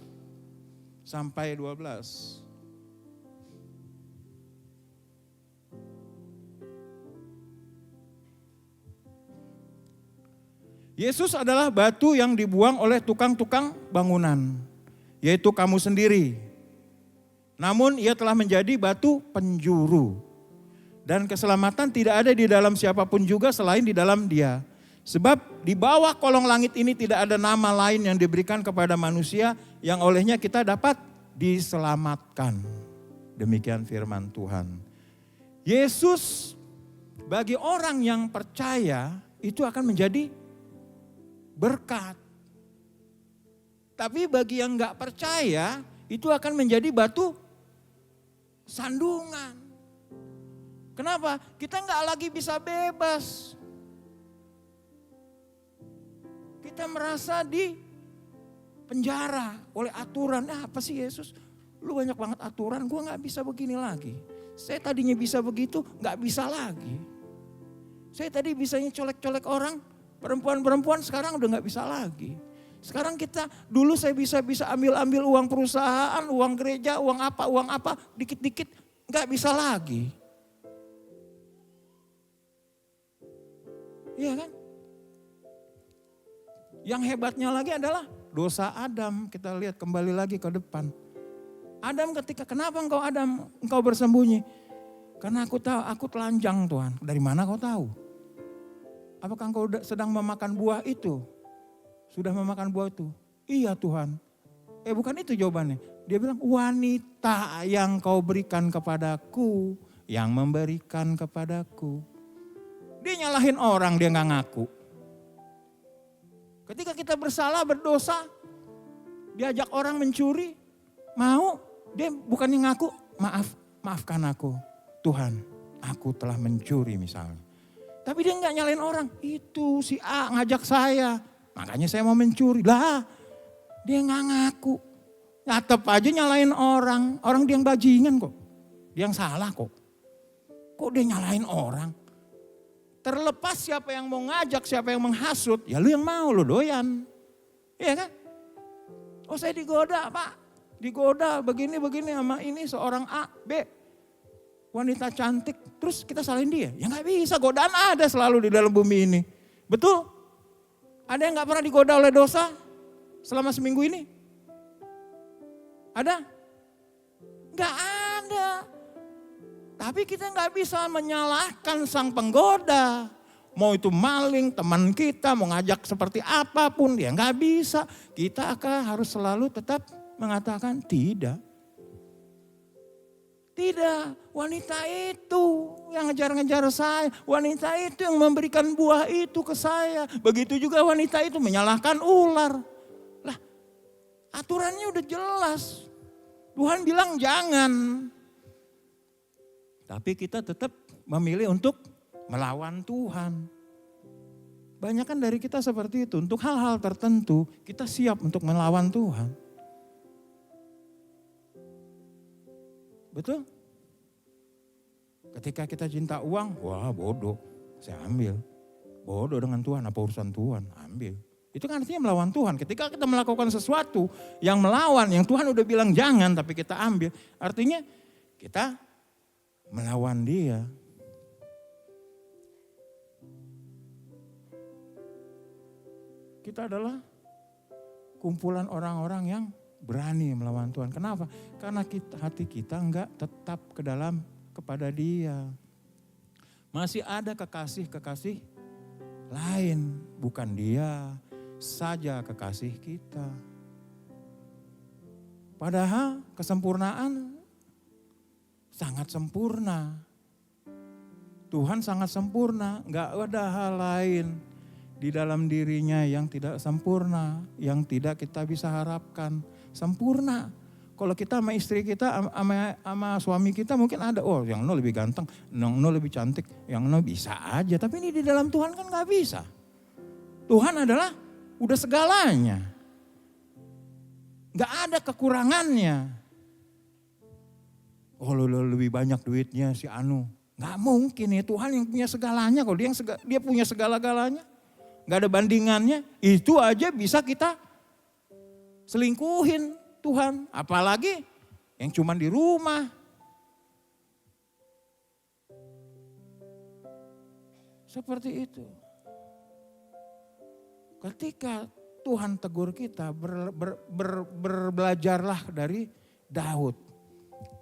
sampai 12. Yesus adalah batu yang dibuang oleh tukang-tukang bangunan, yaitu kamu sendiri. Namun ia telah menjadi batu penjuru. Dan keselamatan tidak ada di dalam siapapun juga selain di dalam Dia. Sebab di bawah kolong langit ini tidak ada nama lain yang diberikan kepada manusia yang olehnya kita dapat diselamatkan. Demikian firman Tuhan. Yesus bagi orang yang percaya itu akan menjadi berkat. Tapi bagi yang gak percaya itu akan menjadi batu sandungan. Kenapa? Kita gak lagi bisa bebas. Kita merasa di penjara oleh aturan. Apa sih Yesus? Lu banyak banget aturan, gue gak bisa begini lagi. Saya tadinya bisa begitu, gak bisa lagi. Saya tadi bisanya colek-colek orang, perempuan-perempuan sekarang udah gak bisa lagi. Sekarang kita, dulu saya bisa ambil uang perusahaan, uang gereja, uang apa, dikit-dikit gak bisa lagi. Iya kan? Yang hebatnya lagi adalah dosa Adam. Kita lihat kembali lagi ke depan. Adam kenapa engkau bersembunyi? Karena aku tahu, aku telanjang Tuhan. Dari mana kau tahu? Apakah engkau sedang memakan buah itu? Sudah memakan buah itu? Iya Tuhan. Bukan itu jawabannya. Dia bilang wanita yang kau berikan kepadaku. Yang memberikan kepadaku. Dia nyalahin orang, dia gak ngaku. Ketika kita bersalah, berdosa. Diajak orang mencuri. Mau, dia bukannya ngaku. Maafkan aku. Tuhan, aku telah mencuri misalnya. Tapi dia gak nyalain orang. Itu si A ngajak saya. Makanya saya mau mencuri. Lah, dia gak ngaku. Tetap aja nyalain orang. Orang dia yang bajingan kok. Dia yang salah kok. Kok dia nyalain orang? Terlepas siapa yang mau ngajak, siapa yang menghasut. Ya lu yang mau, lu doyan. Iya kan? Oh saya digoda Pak. digoda begini sama ini seorang A, B. Wanita cantik, terus kita salahin dia. Ya nggak bisa, godaan ada selalu di dalam bumi ini. Betul? Ada yang nggak pernah digoda oleh dosa selama seminggu ini? Ada? Nggak ada. Tapi kita nggak bisa menyalahkan sang penggoda. Mau itu maling, teman kita, mau ngajak seperti apapun, dia nggak bisa. Kita harus selalu tetap mengatakan tidak. Tidak, wanita itu yang ngejar-ngejar saya. Wanita itu yang memberikan buah itu ke saya. Begitu juga wanita itu menyalahkan ular. Lah, aturannya udah jelas. Tuhan bilang jangan. Tapi kita tetap memilih untuk melawan Tuhan. Banyak kan dari kita seperti itu. Untuk hal-hal tertentu kita siap untuk melawan Tuhan. Betul? Ketika kita cinta uang, wah bodoh, saya ambil. Bodoh dengan Tuhan, apa urusan Tuhan, ambil. Itu kan artinya melawan Tuhan. Ketika kita melakukan sesuatu yang melawan, yang Tuhan udah bilang jangan tapi kita ambil. Artinya kita melawan dia. Kita adalah kumpulan orang-orang yang berani melawan Tuhan. Kenapa? Karena hati kita enggak tetap kepada dia. Masih ada kekasih-kekasih lain. Bukan dia saja kekasih kita. Padahal kesempurnaan sangat sempurna. Tuhan sangat sempurna. Enggak ada hal lain di dalam dirinya yang tidak sempurna. Yang tidak kita bisa harapkan. Sempurna. Kalau kita sama istri kita, sama suami kita mungkin ada, oh yang no lebih ganteng, yang no lebih cantik, yang no bisa aja. Tapi ini di dalam Tuhan kan gak bisa. Tuhan adalah udah segalanya. Gak ada kekurangannya. Oh lo lebih banyak duitnya si Anu. Gak mungkin ya, Tuhan yang punya segalanya. Kalau dia punya segala-galanya, gak ada bandingannya. Itu aja bisa kita selingkuhin Tuhan, apalagi yang cuma di rumah. Seperti itu. Ketika Tuhan tegur kita, belajarlah dari Daud.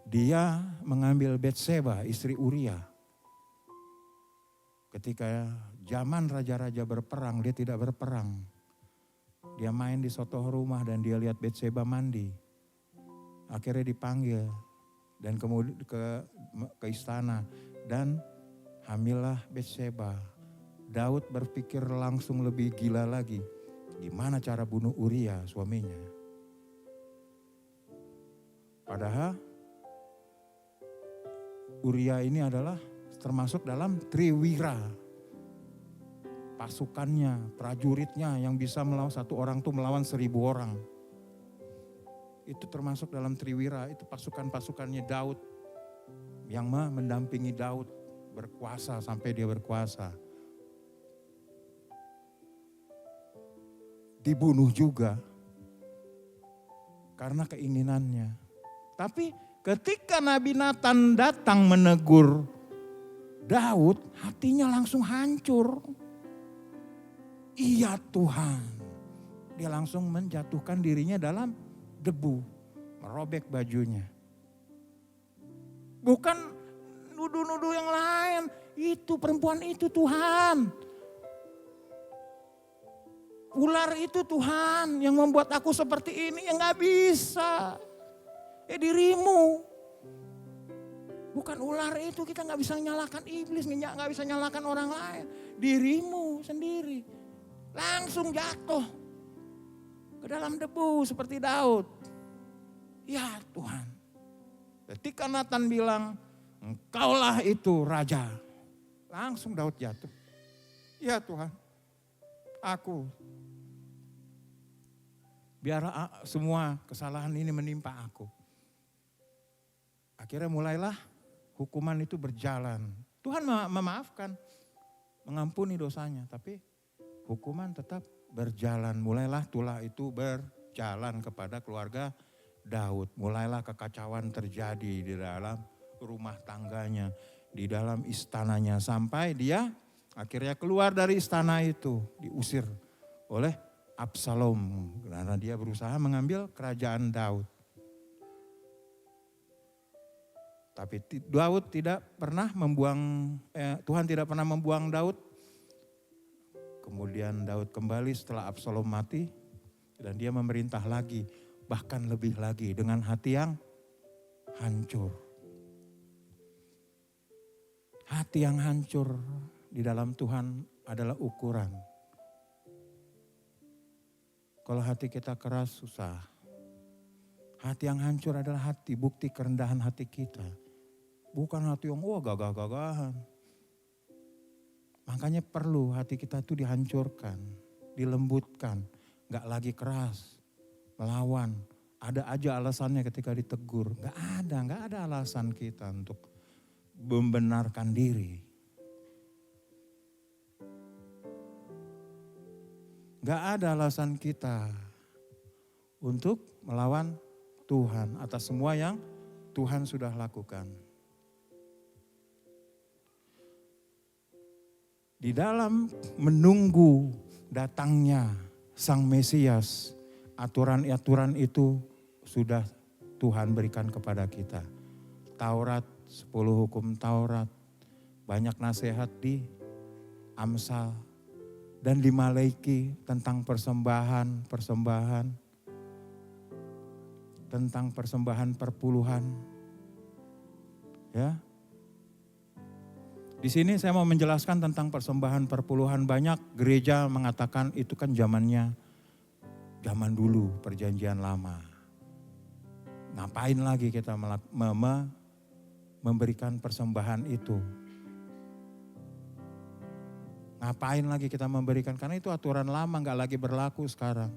Dia mengambil Betseba, istri Uria. Ketika zaman raja-raja berperang, dia tidak berperang. Dia main di sotoh rumah dan dia lihat Betseba mandi. Akhirnya dipanggil dan kemudian ke istana dan hamillah Betseba. Daud berpikir langsung lebih gila lagi. Gimana cara bunuh Uria suaminya. Padahal Uria ini adalah termasuk dalam triwira. Pasukannya, prajuritnya yang bisa melawan satu orang tuh melawan 1000 orang. Itu termasuk dalam triwira, itu pasukan-pasukannya Daud. Yang mendampingi Daud berkuasa sampai dia berkuasa. Dibunuh juga karena keinginannya. Tapi ketika Nabi Nathan datang menegur Daud, hatinya langsung hancur. Iya Tuhan. Dia langsung menjatuhkan dirinya dalam debu. Merobek bajunya. Bukan nuduh-nuduh yang lain. Itu perempuan itu Tuhan. Ular itu Tuhan yang membuat aku seperti ini. Yang gak bisa. Dirimu. Bukan ular itu, kita gak bisa nyalakan iblis. Gak bisa nyalakan orang lain. Dirimu sendiri. Langsung jatuh ke dalam debu seperti Daud. Ya Tuhan. Ketika Nathan bilang, engkaulah itu raja. Langsung Daud jatuh. Ya Tuhan, aku. Biar semua kesalahan ini menimpa aku. Akhirnya mulailah hukuman itu berjalan. Tuhan memaafkan, mengampuni dosanya. Tapi hukuman tetap berjalan. Mulailah tulah itu berjalan kepada keluarga Daud. Mulailah kekacauan terjadi di dalam rumah tangganya, di dalam istananya. Sampai dia akhirnya keluar dari istana itu, diusir oleh Absalom. Karena dia berusaha mengambil kerajaan Daud. Tapi Daud tidak pernah Tuhan tidak pernah membuang Daud. Kemudian Daud kembali setelah Absalom mati dan dia memerintah lagi, bahkan lebih lagi dengan hati yang hancur. Hati yang hancur di dalam Tuhan adalah ukuran. Kalau hati kita keras susah. Hati yang hancur adalah bukti kerendahan hati kita. Bukan hati yang gagah-gagahan. Makanya perlu hati kita itu dihancurkan, dilembutkan. Gak lagi keras, melawan. Ada aja alasannya ketika ditegur. Gak ada alasan kita untuk membenarkan diri. Gak ada alasan kita untuk melawan Tuhan atas semua yang Tuhan sudah lakukan. Di dalam menunggu datangnya Sang Mesias, aturan-aturan itu sudah Tuhan berikan kepada kita. Taurat, 10 hukum Taurat, banyak nasihat di Amsal dan di Maleaki tentang persembahan, tentang persembahan perpuluhan. Ya. Di sini saya mau menjelaskan tentang persembahan perpuluhan. Banyak gereja mengatakan itu kan zaman dulu, perjanjian lama. Ngapain lagi kita memberikan persembahan itu? Ngapain lagi kita memberikan? Karena itu aturan lama, gak lagi berlaku sekarang.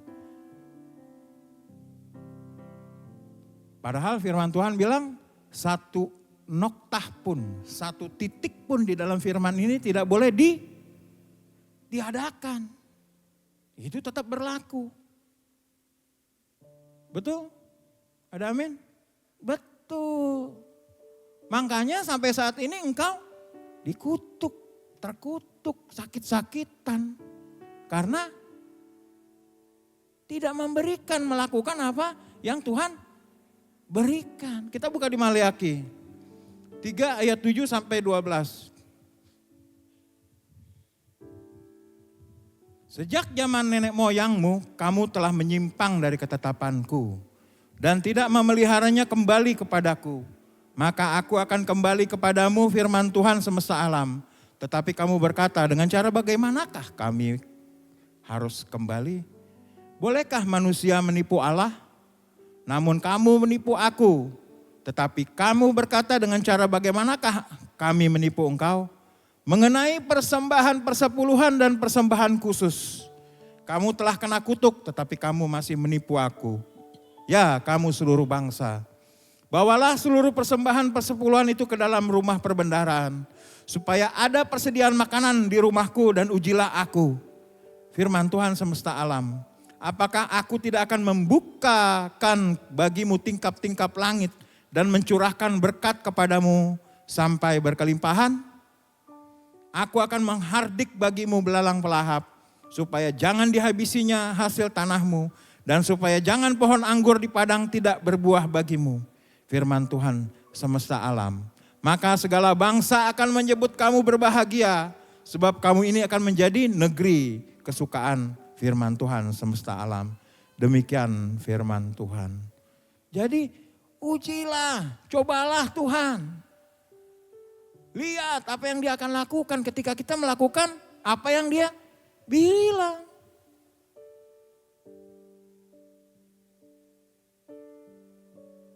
Padahal firman Tuhan bilang satu noktah pun, satu titik pun di dalam firman ini tidak boleh diadakan. Itu tetap berlaku. Betul? Ada amin? Betul. Makanya sampai saat ini engkau dikutuk, terkutuk, sakit-sakitan. Karena tidak melakukan apa yang Tuhan berikan. Kita buka di Maleaki 3 ayat 7 sampai 12. Sejak zaman nenek moyangmu, kamu telah menyimpang dari ketetapanku dan tidak memeliharanya kembali kepadaku. Maka aku akan kembali kepadamu, firman Tuhan semesta alam. Tetapi kamu berkata, dengan cara bagaimanakah kami harus kembali? Bolehkah manusia menipu Allah? Namun kamu menipu aku. Tetapi kamu berkata, dengan cara bagaimanakah kami menipu engkau? Mengenai persembahan persepuluhan dan persembahan khusus. Kamu telah kena kutuk, tetapi kamu masih menipu aku. Ya, kamu seluruh bangsa. Bawalah seluruh persembahan persepuluhan itu ke dalam rumah perbendaharaan. Supaya ada persediaan makanan di rumahku dan ujilah aku. Firman Tuhan semesta alam. Apakah aku tidak akan membukakan bagimu tingkap-tingkap langit dan mencurahkan berkat kepadamu sampai berkelimpahan? Aku akan menghardik bagimu belalang pelahap, supaya jangan dihabisinya hasil tanahmu, dan supaya jangan pohon anggur di padang tidak berbuah bagimu. Firman Tuhan semesta alam. Maka segala bangsa akan menyebut kamu berbahagia, sebab kamu ini akan menjadi negeri kesukaan. Firman Tuhan semesta alam. Demikian firman Tuhan. Jadi ujilah, cobalah Tuhan. Lihat apa yang dia akan lakukan ketika kita melakukan apa yang dia bilang.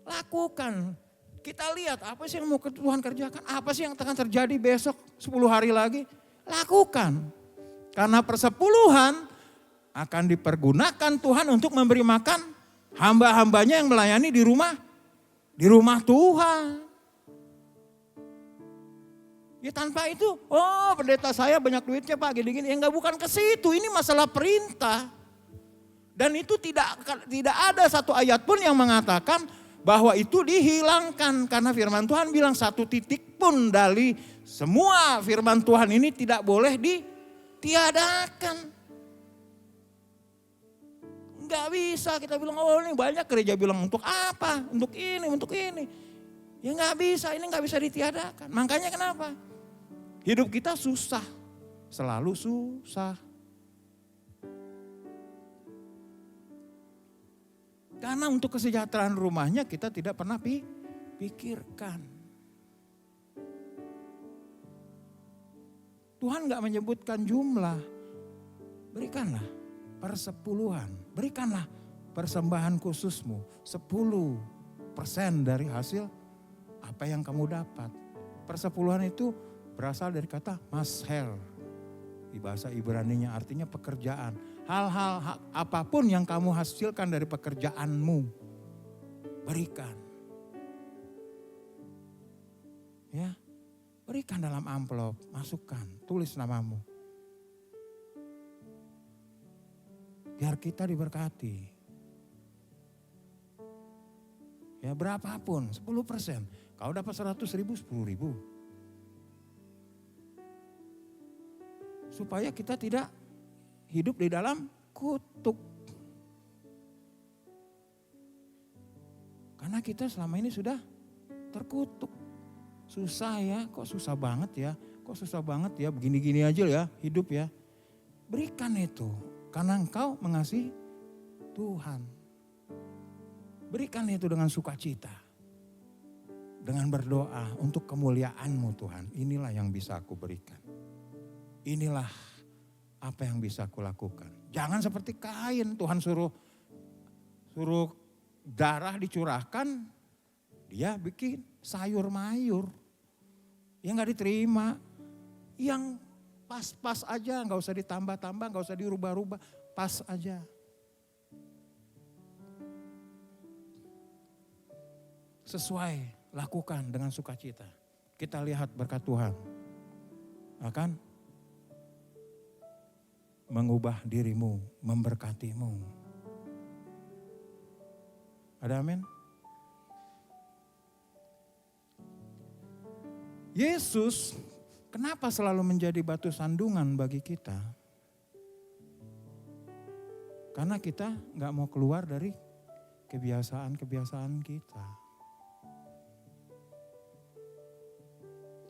Lakukan. Kita lihat apa sih yang mau Tuhan kerjakan. Apa sih yang akan terjadi besok 10 hari lagi. Lakukan. Karena persepuluhan akan dipergunakan Tuhan untuk memberi makan hamba-hambanya yang melayani di rumah Tuhan. Ya tanpa itu, pendeta saya banyak duitnya Pak, gini-gini. Ya bukan ke situ, ini masalah perintah. Dan itu tidak ada satu ayat pun yang mengatakan bahwa itu dihilangkan. Karena firman Tuhan bilang satu titik pun dari semua firman Tuhan ini tidak boleh ditiadakan. Enggak bisa kita bilang, oh ini banyak gereja bilang untuk apa, untuk ini, untuk ini. Ya enggak bisa, ini enggak bisa ditiadakan. Makanya kenapa? Hidup kita susah, selalu susah. Karena untuk kesejahteraan rumahnya kita tidak pernah pikirkan. Tuhan gak menyebutkan jumlah. Berikanlah persepuluhan. Berikanlah persembahan khususmu. 10% dari hasil apa yang kamu dapat. Persepuluhan itu berasal dari kata masher. Di bahasa Ibraninya artinya pekerjaan. Hal-hal apapun yang kamu hasilkan dari pekerjaanmu, berikan. Ya, berikan dalam amplop, masukkan, tulis namamu. Biar kita diberkati. Ya berapapun, 10%. Kau dapat 100.000, 10.000. Supaya kita tidak hidup di dalam kutuk. Karena kita selama ini sudah terkutuk. Susah ya, kok susah banget ya. Kok susah banget ya, begini-gini aja ya hidup ya. Berikan itu, karena engkau mengasihi Tuhan. Berikan itu dengan sukacita. Dengan berdoa untuk kemuliaan-Mu Tuhan. Inilah yang bisa aku berikan. Inilah apa yang bisa aku lakukan. Jangan seperti Kain, Tuhan suruh darah dicurahkan, dia bikin sayur mayur. Ya gak diterima. Yang pas-pas aja, gak usah ditambah-tambah, gak usah dirubah-rubah, pas aja. Sesuai, lakukan dengan sukacita. Kita lihat berkat Tuhan akan mengubah dirimu, memberkatimu. Ada amin? Yesus kenapa selalu menjadi batu sandungan bagi kita? Karena kita gak mau keluar dari kebiasaan-kebiasaan kita.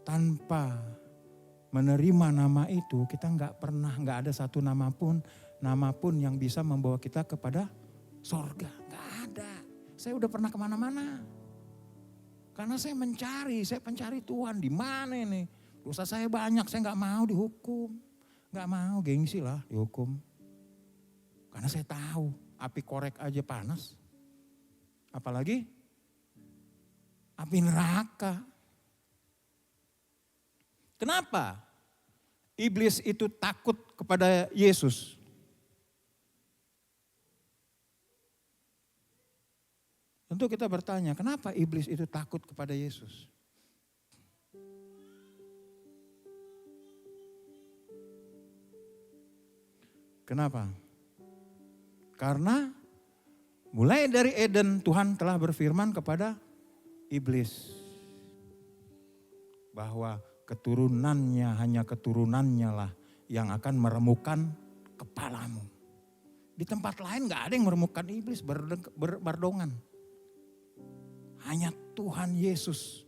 Tanpa menerima nama itu, kita nggak ada satu nama pun yang bisa membawa kita kepada sorga. Nggak ada. Saya udah pernah kemana-mana. Karena saya pencari Tuhan. Di mana ini? Dosa saya banyak, saya nggak mau dihukum. Nggak mau, gengsi lah dihukum. Karena saya tahu, api korek aja panas. Apalagi api neraka. Kenapa iblis itu takut kepada Yesus? Tentu kita bertanya, kenapa iblis itu takut kepada Yesus? Kenapa? Karena mulai dari Eden Tuhan telah berfirman kepada iblis bahwa hanya keturunannya lah yang akan meremukkan kepalamu. Di tempat lain gak ada yang meremukkan iblis berdongan. Hanya Tuhan Yesus.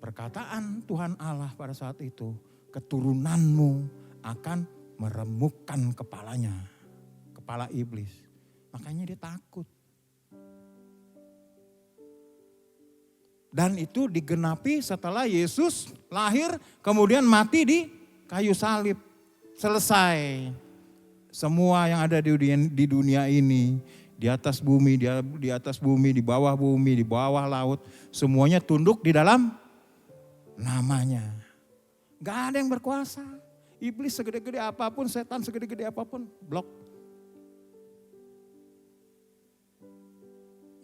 Perkataan Tuhan Allah pada saat itu, keturunanmu akan meremukkan kepalanya. Kepala iblis. Makanya dia takut. Dan itu digenapi setelah Yesus lahir kemudian mati di kayu salib. Selesai. Semua yang ada di dunia ini, di atas bumi, di bawah laut, semuanya tunduk di dalam namanya. Gak ada yang berkuasa. Iblis segede-gede apapun, setan segede-gede apapun, blok.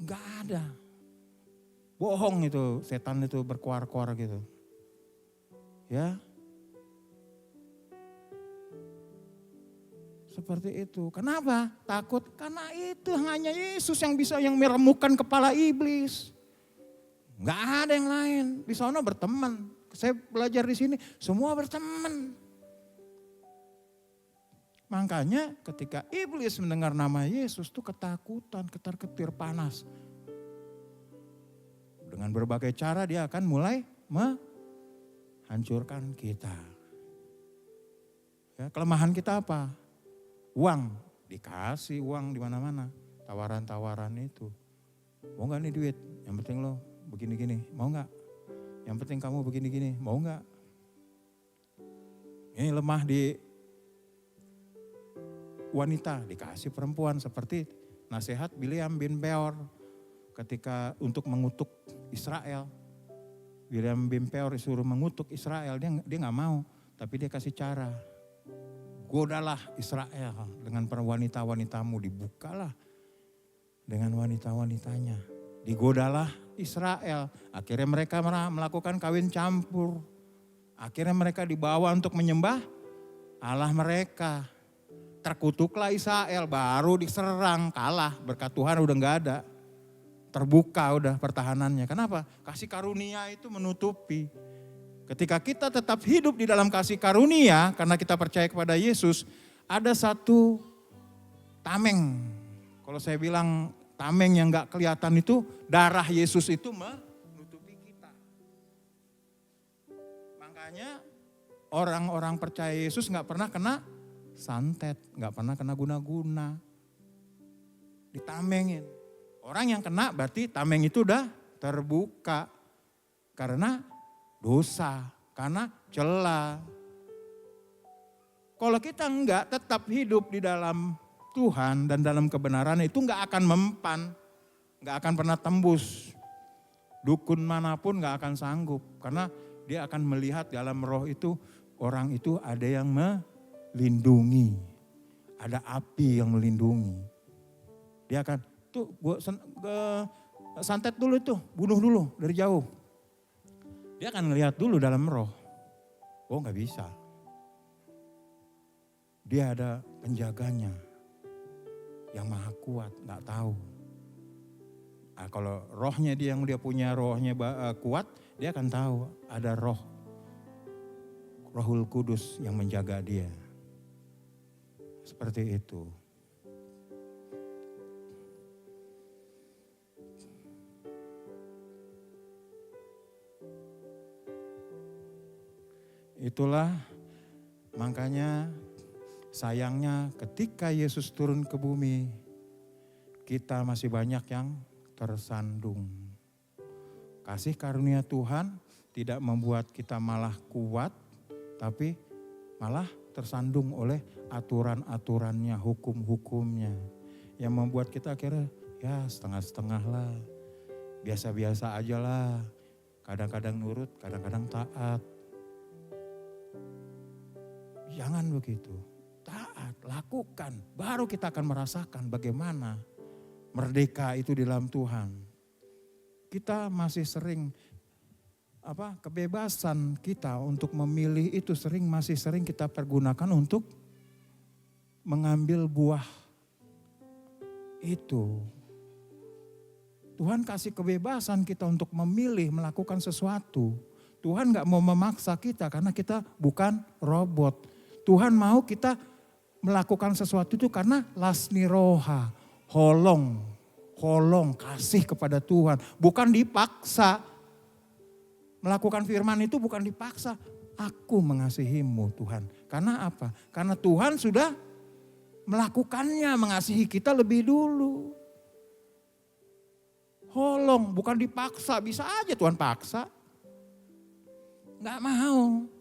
Gak ada. Bohong itu, setan itu berkuar-kuar gitu. Ya. Seperti itu. Kenapa? Takut karena itu hanya Yesus yang bisa yang meremukkan kepala iblis. Enggak ada yang lain. Di sana berteman. Saya belajar di sini semua berteman. Makanya ketika iblis mendengar nama Yesus tuh ketakutan, ketar-ketir, panas. Dengan berbagai cara dia akan mulai menghancurkan kita. Ya, kelemahan kita apa? Uang, dikasih uang di mana-mana, tawaran-tawaran itu. Mau nggak nih duit? Yang penting lo begini-gini, mau nggak? Yang penting kamu begini-gini, mau nggak? Ini lemah di wanita, dikasih perempuan seperti nasihat Bileam bin Peor ketika untuk mengutuk Israel. Bileam bin Peor disuruh mengutuk Israel, dia nggak mau, tapi dia kasih cara. Godalah Israel dengan wanita-wanitamu, dibukalah dengan wanita-wanitanya. Digodalah Israel, akhirnya mereka melakukan kawin campur. Akhirnya mereka dibawa untuk menyembah Allah mereka. Terkutuklah Israel, baru diserang, kalah, berkat Tuhan udah gak ada. Terbuka udah pertahanannya, kenapa? Kasih karunia itu menutupi. Ketika kita tetap hidup di dalam kasih karunia, karena kita percaya kepada Yesus, ada satu tameng. Kalau saya bilang tameng yang gak kelihatan itu, darah Yesus itu menutupi kita. Makanya orang-orang percaya Yesus gak pernah kena santet, gak pernah kena guna-guna. Ditamengin. Orang yang kena berarti tameng itu udah terbuka. Karena dosa, karena celah. Kalau kita enggak tetap hidup di dalam Tuhan dan dalam kebenaran itu enggak akan mempan. Enggak akan pernah tembus. Dukun manapun enggak akan sanggup. Karena dia akan melihat dalam roh itu orang itu ada yang melindungi. Ada api yang melindungi. Dia akan, tuh gue santet dulu itu, bunuh dulu dari jauh. Dia akan ngelihat dulu dalam roh. Oh gak bisa. Dia ada penjaganya yang maha kuat, gak tahu. Nah, kalau rohnya dia yang dia punya rohnya kuat, dia akan tahu ada Rohul Kudus yang menjaga dia. Seperti itu. Itulah makanya sayangnya ketika Yesus turun ke bumi, kita masih banyak yang tersandung. Kasih karunia Tuhan tidak membuat kita malah kuat, tapi malah tersandung oleh aturan-aturannya, hukum-hukumnya. Yang membuat kita akhirnya ya setengah-setengah lah, biasa-biasa aja lah. Kadang-kadang nurut, kadang-kadang taat. Jangan begitu, taat, lakukan. Baru kita akan merasakan bagaimana merdeka itu di dalam Tuhan. Kita masih sering, kebebasan kita untuk memilih itu masih sering kita pergunakan untuk mengambil buah itu. Tuhan kasih kebebasan kita untuk memilih melakukan sesuatu. Tuhan gak mau memaksa kita karena kita bukan robot. Tuhan mau kita melakukan sesuatu itu karena lasni roha, holong kasih kepada Tuhan. Bukan dipaksa. Melakukan firman itu bukan dipaksa. Aku mengasihimu Tuhan. Karena apa? Karena Tuhan sudah melakukannya, mengasihi kita lebih dulu. Holong, bukan dipaksa. Bisa aja Tuhan paksa. Gak mau.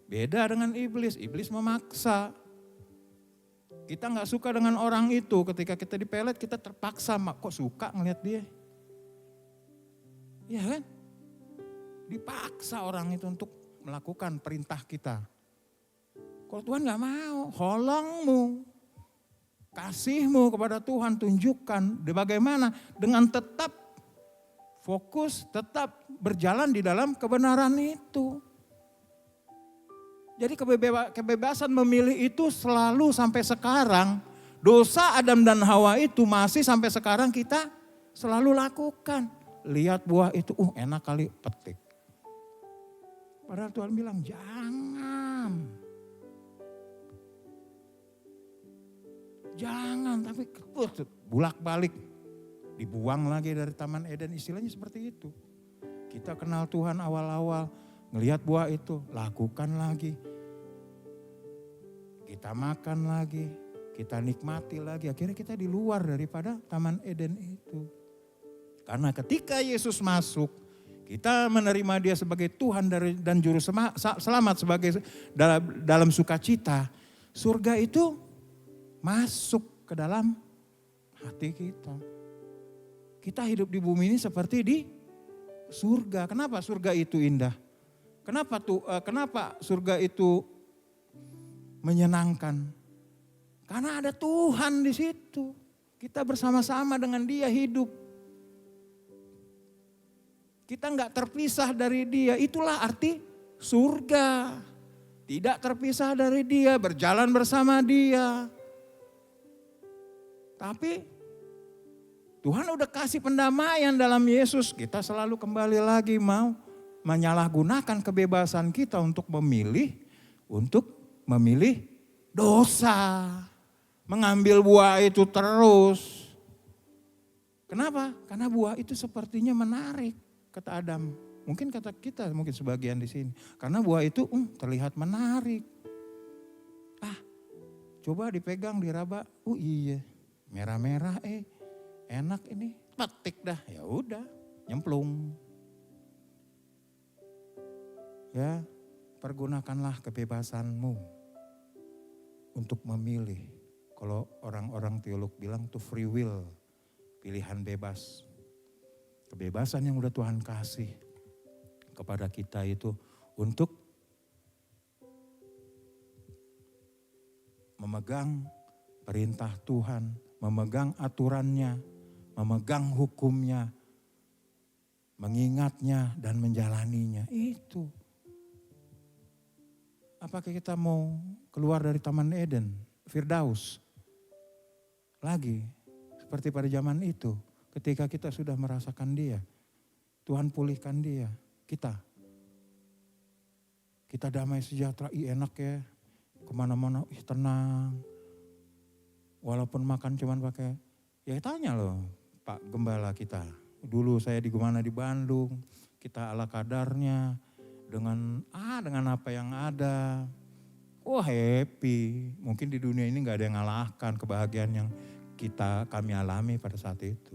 Beda dengan iblis memaksa. Kita gak suka dengan orang itu, ketika kita dipelet kita terpaksa, kok suka ngeliat dia? Iya kan? Dipaksa orang itu untuk melakukan perintah kita. Kalau Tuhan gak mau, holongmu, kasihmu kepada Tuhan tunjukkan bagaimana dengan tetap fokus, tetap berjalan di dalam kebenaran itu. Jadi kebebasan memilih itu selalu sampai sekarang. Dosa Adam dan Hawa itu masih sampai sekarang kita selalu lakukan. Lihat buah itu, enak kali, petik. Padahal Tuhan bilang jangan. Jangan, tapi bulak-balik. Dibuang lagi dari Taman Eden, istilahnya seperti itu. Kita kenal Tuhan awal-awal, ngelihat buah itu, lakukan lagi. Kita makan lagi, kita nikmati lagi. Akhirnya kita di luar daripada Taman Eden itu. Karena ketika Yesus masuk, kita menerima dia sebagai Tuhan dan Juru Selamat sebagai dalam sukacita. Surga itu masuk ke dalam hati kita. Kita hidup di bumi ini seperti di surga. Kenapa surga itu indah? Kenapa surga itu menyenangkan? Karena ada Tuhan di situ. Kita bersama-sama dengan dia hidup. Kita nggak terpisah dari dia. Itulah arti surga. Tidak terpisah dari dia, berjalan bersama dia. Tapi Tuhan udah kasih pendamaian dalam Yesus. Kita selalu kembali lagi mau menyalahgunakan kebebasan kita untuk memilih dosa. Mengambil buah itu terus. Kenapa? Karena buah itu sepertinya menarik, kata Adam. Mungkin kata kita, mungkin sebagian di sini. Karena buah itu terlihat menarik. Coba dipegang, diraba. Iya, merah-merah enak ini. Petik dah, ya udah, nyemplung. Ya, pergunakanlah kebebasanmu untuk memilih. Kalau orang-orang teolog bilang itu free will, pilihan bebas. Kebebasan yang udah Tuhan kasih kepada kita itu untuk memegang perintah Tuhan, memegang aturannya, memegang hukumnya, mengingatnya dan menjalaninya. Itu. Apakah kita mau keluar dari Taman Eden, Firdaus? Lagi, seperti pada zaman itu, ketika kita sudah merasakan dia, Tuhan pulihkan dia, kita damai sejahtera, enak ya, kemana-mana, tenang. Walaupun makan cuman pakai, ya tanya loh Pak Gembala kita, dulu saya di Bandung, kita ala kadarnya, dengan apa yang ada. Happy. Mungkin di dunia ini gak ada yang ngalahkan kebahagiaan yang kami alami pada saat itu.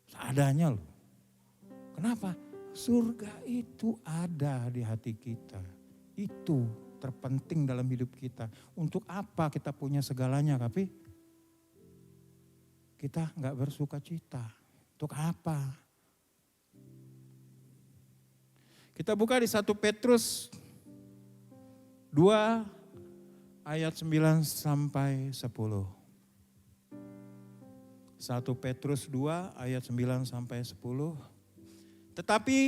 Seadanya loh. Kenapa? Surga itu ada di hati kita. Itu terpenting dalam hidup kita. Untuk apa kita punya segalanya tapi kita gak bersuka cita. Untuk apa? Kita buka di 1 Petrus 2 ayat 9 sampai 10. 1 Petrus 2 ayat 9 sampai 10. Tetapi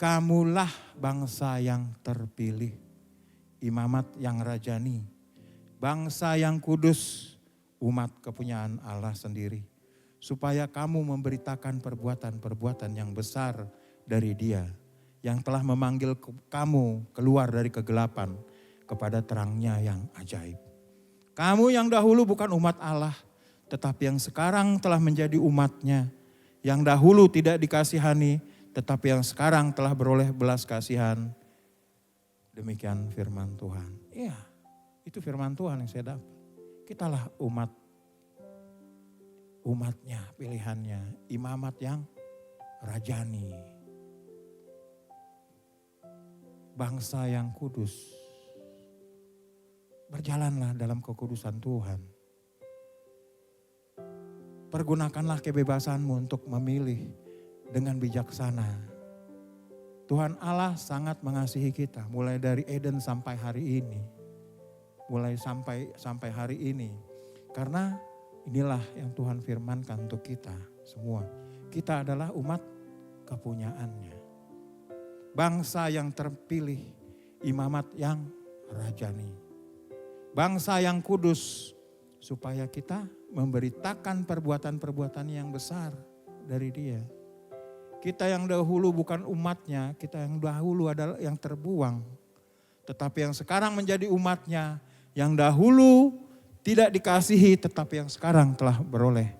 kamulah bangsa yang terpilih, imamat yang rajani, bangsa yang kudus, umat kepunyaan Allah sendiri. Supaya kamu memberitakan perbuatan-perbuatan yang besar dari Dia, yang telah memanggil kamu keluar dari kegelapan kepada terangnya yang ajaib. Kamu yang dahulu bukan umat Allah, tetapi yang sekarang telah menjadi umatnya. Yang dahulu tidak dikasihani, tetapi yang sekarang telah beroleh belas kasihan. Demikian firman Tuhan. Iya, itu firman Tuhan yang saya dapat. Kitalah umatnya, pilihannya, imamat yang rajani. Bangsa yang kudus. Berjalanlah dalam kekudusan Tuhan. Pergunakanlah kebebasanmu untuk memilih dengan bijaksana. Tuhan Allah sangat mengasihi kita mulai dari Eden sampai hari ini. Mulai sampai hari ini. Karena inilah yang Tuhan firmankan untuk kita semua. Kita adalah umat kepunyaannya. Bangsa yang terpilih, imamat yang rajani. Bangsa yang kudus supaya kita memberitakan perbuatan-perbuatan yang besar dari Dia. Kita yang dahulu bukan umatnya, kita yang dahulu adalah yang terbuang. Tetapi yang sekarang menjadi umatnya, yang dahulu tidak dikasihi tetapi yang sekarang telah beroleh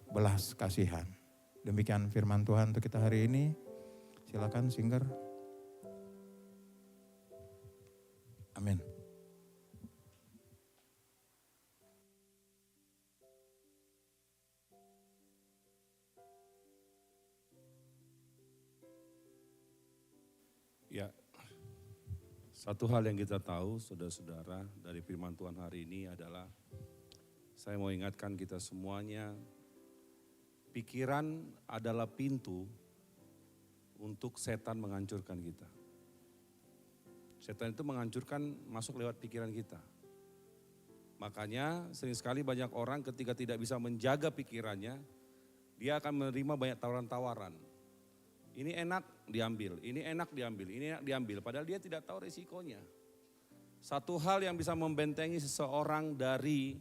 belas kasihan. Demikian firman Tuhan untuk kita hari ini. Silakan singer. Amin. Ya, satu hal yang kita tahu saudara-saudara dari firman Tuhan hari ini adalah saya mau ingatkan kita semuanya, pikiran adalah pintu untuk setan menghancurkan kita. Setan itu menghancurkan masuk lewat pikiran kita. Makanya sering sekali banyak orang ketika tidak bisa menjaga pikirannya, dia akan menerima banyak tawaran-tawaran. Ini enak diambil, ini enak diambil, ini enak diambil. Padahal dia tidak tahu resikonya. Satu hal yang bisa membentengi seseorang dari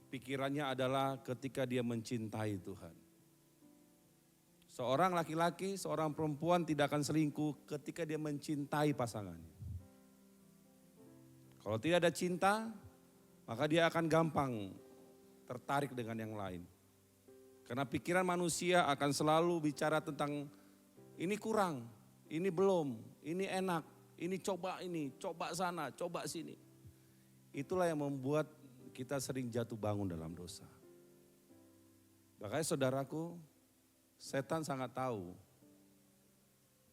pikirannya adalah ketika dia mencintai Tuhan. Seorang laki-laki, seorang perempuan tidak akan selingkuh ketika dia mencintai pasangannya. Kalau tidak ada cinta, maka dia akan gampang tertarik dengan yang lain. Karena pikiran manusia akan selalu bicara tentang ini kurang, ini belum, ini enak, ini, coba sana, coba sini. Itulah yang membuat kita sering jatuh bangun dalam dosa. Makanya saudaraku, setan sangat tahu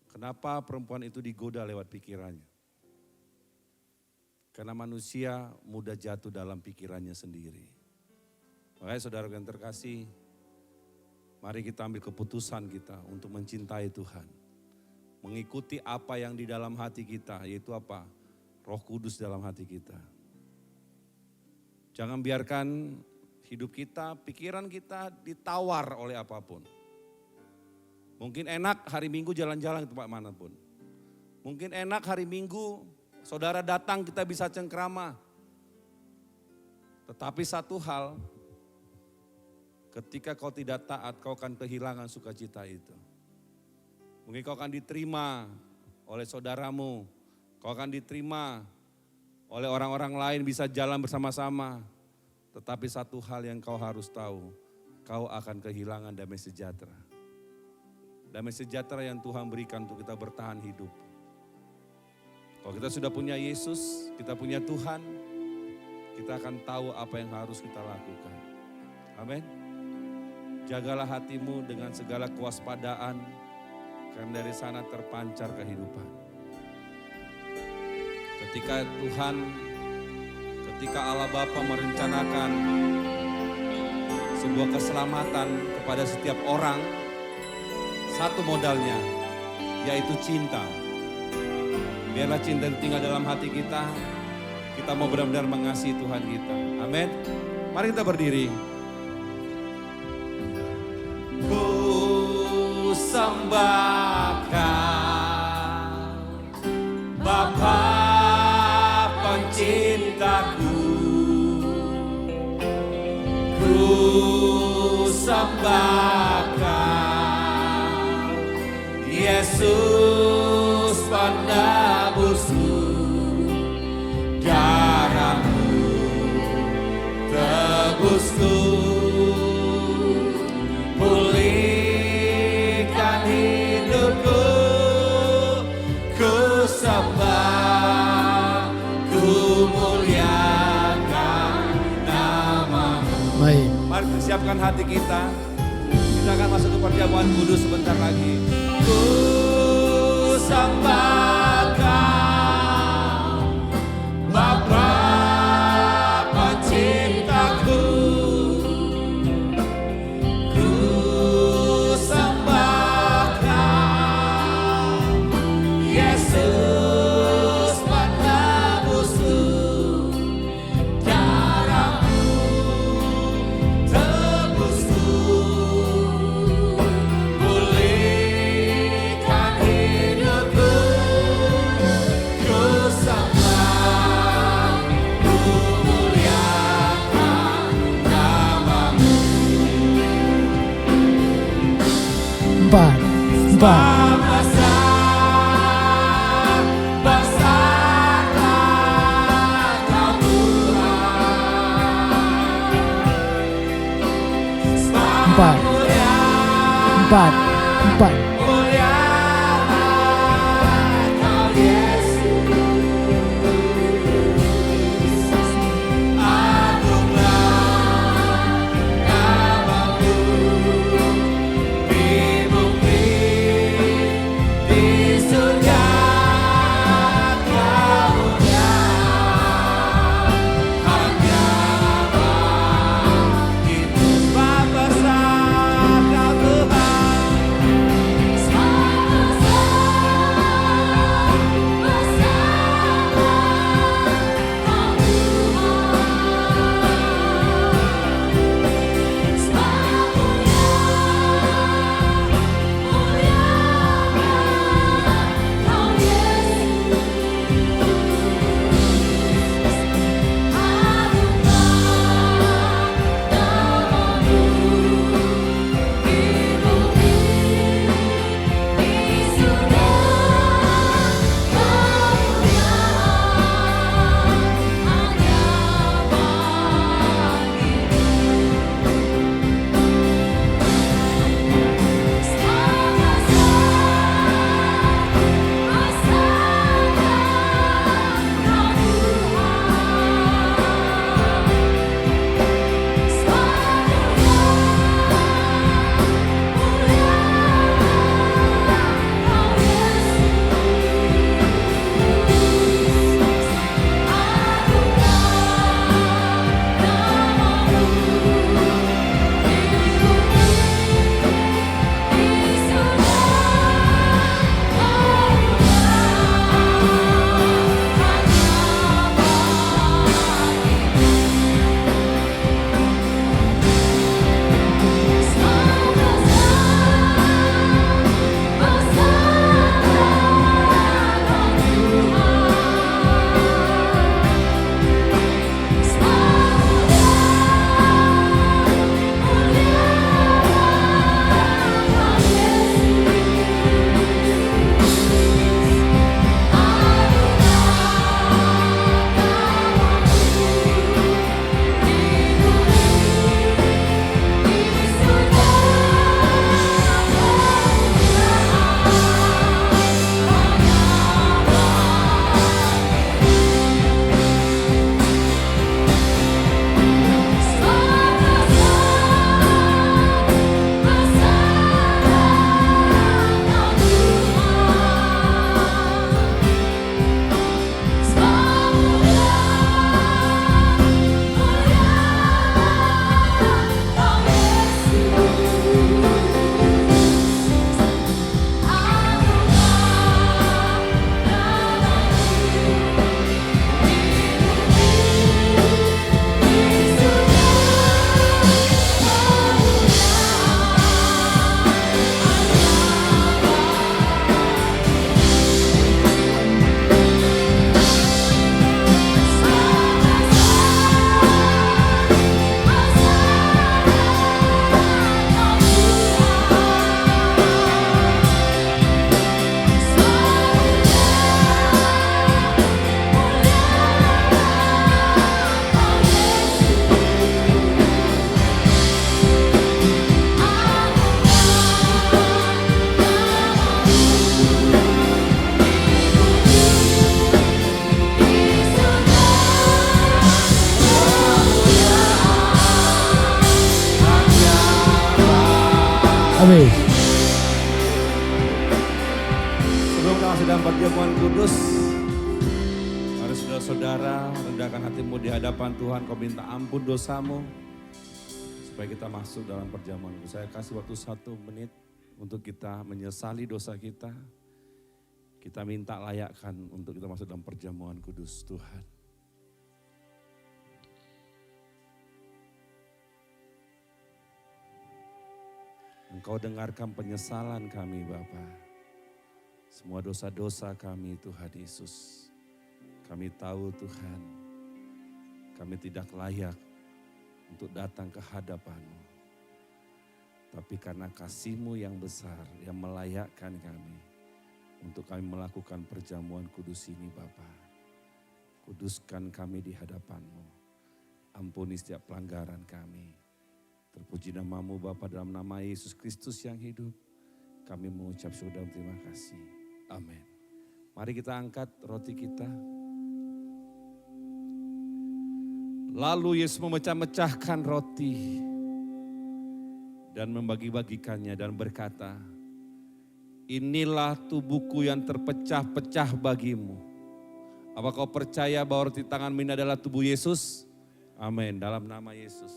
kenapa perempuan itu digoda lewat pikirannya. Karena manusia mudah jatuh dalam pikirannya sendiri. Makanya saudara yang terkasih, mari kita ambil keputusan kita untuk mencintai Tuhan. Mengikuti apa yang di dalam hati kita, yaitu apa? Roh Kudus dalam hati kita. Jangan biarkan hidup kita, pikiran kita ditawar oleh apapun. Mungkin enak hari Minggu jalan-jalan ke tempat manapun. Mungkin enak hari Minggu saudara datang kita bisa cengkrama. Tetapi satu hal, ketika kau tidak taat, kau akan kehilangan sukacita itu. Mungkin kau akan diterima oleh saudaramu, kau akan diterima oleh orang-orang lain, bisa jalan bersama-sama. Tetapi satu hal yang kau harus tahu, kau akan kehilangan damai sejahtera. Damai sejahtera yang Tuhan berikan untuk kita bertahan hidup. Kalau kita sudah punya Yesus, kita punya Tuhan, kita akan tahu apa yang harus kita lakukan. Amin. Jagalah hatimu dengan segala kewaspadaan, karena dari sana terpancar kehidupan. Ketika Allah Bapa merencanakan sebuah keselamatan kepada setiap orang, satu modalnya yaitu cinta. Biarlah cinta itu tinggal dalam hati kita. Kita mau benar-benar mengasihi Tuhan kita. Amin. Mari kita berdiri. Ku sembah Kau, Bapa pencintaku. Ku sembah Kau, Yesus penebusku. Darah-Mu tebusku, pulihkan hidupku. Ku sembah, ku muliakan nama-Mu. Baik. Mari persiapkan hati kita. Kita akan masuk ke perjamuan kudus sebentar lagi. Ku sembah Kau, Bapa pencintaku. Ku sembah Kau, Yesus penebusku. Darah-Mu tebusku, pulihkan hidupku. Empat. Empat. Empat. Habis. Sebelum kita masuk dalam perjamuan kudus, mari saudara-saudara rendahkan hatimu di hadapan Tuhan, kau minta ampun dosamu, supaya kita masuk dalam perjamuan kudus. Saya kasih waktu 1 menit untuk kita menyesali dosa kita. Kita minta layakkan untuk kita masuk dalam perjamuan kudus Tuhan. Engkau dengarkan penyesalan kami Bapa. Semua dosa-dosa kami Tuhan Yesus. Kami tahu Tuhan, kami tidak layak untuk datang ke hadapan-Mu. Tapi karena kasih-Mu yang besar yang melayakkan kami untuk kami melakukan perjamuan kudus ini Bapa. Kuduskan kami di hadapan-Mu. Ampuni setiap pelanggaran kami. Terpuji nama-Mu Bapa, dalam nama Yesus Kristus yang hidup. Kami mengucap syukur dan terima kasih. Amin. Mari kita angkat roti kita. Lalu Yesus memecah-mecahkan roti dan membagi-bagikannya dan berkata, inilah tubuhku yang terpecah-pecah bagimu. Apa kau percaya bahwa roti tanganmu ini adalah tubuh Yesus? Amin, dalam nama Yesus.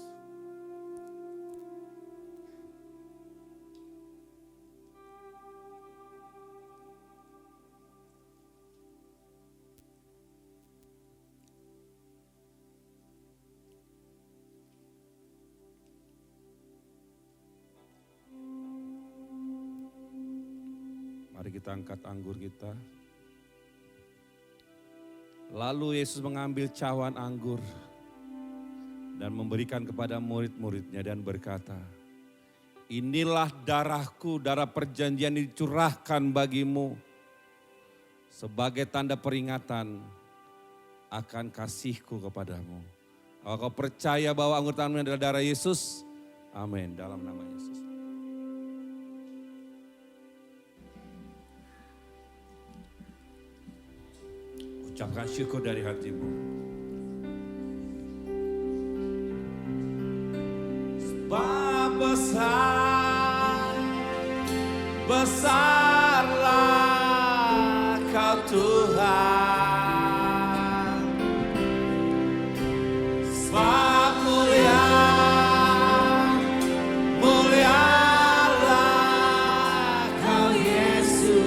Mari kita angkat anggur kita. Lalu Yesus mengambil cawan anggur dan memberikan kepada murid-muridnya dan berkata, inilah darahku, darah perjanjian dicurahkan bagimu sebagai tanda peringatan akan kasihku kepadamu. Apakah kau percaya bahwa anggur tanganmu adalah darah Yesus? Amin, dalam nama Yesus. Ucapkan syukur dari hatimu. Sebab besar, besarlah Kau Tuhan. Sebab mulia, mulialah Kau Yesus.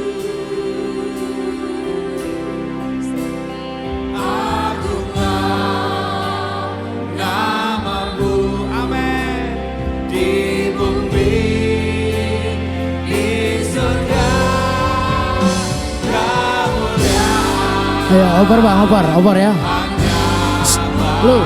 Ayo oper bang, oper ya. Lu.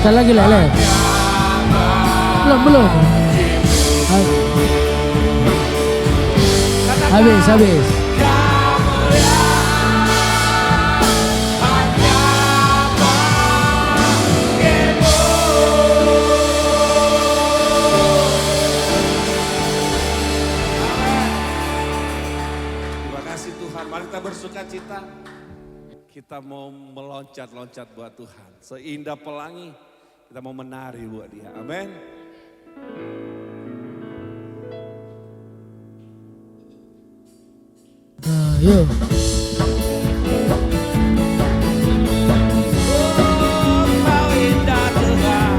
Sekali lagi Le. Belum. Habis. Terima kasih Tuhan, mari kita bersuka cita. Kita mau meloncat-loncat buat Tuhan. Seindah pelangi, kita mau menari buat Dia. Amin. Yuk. Kau indah Tuhan.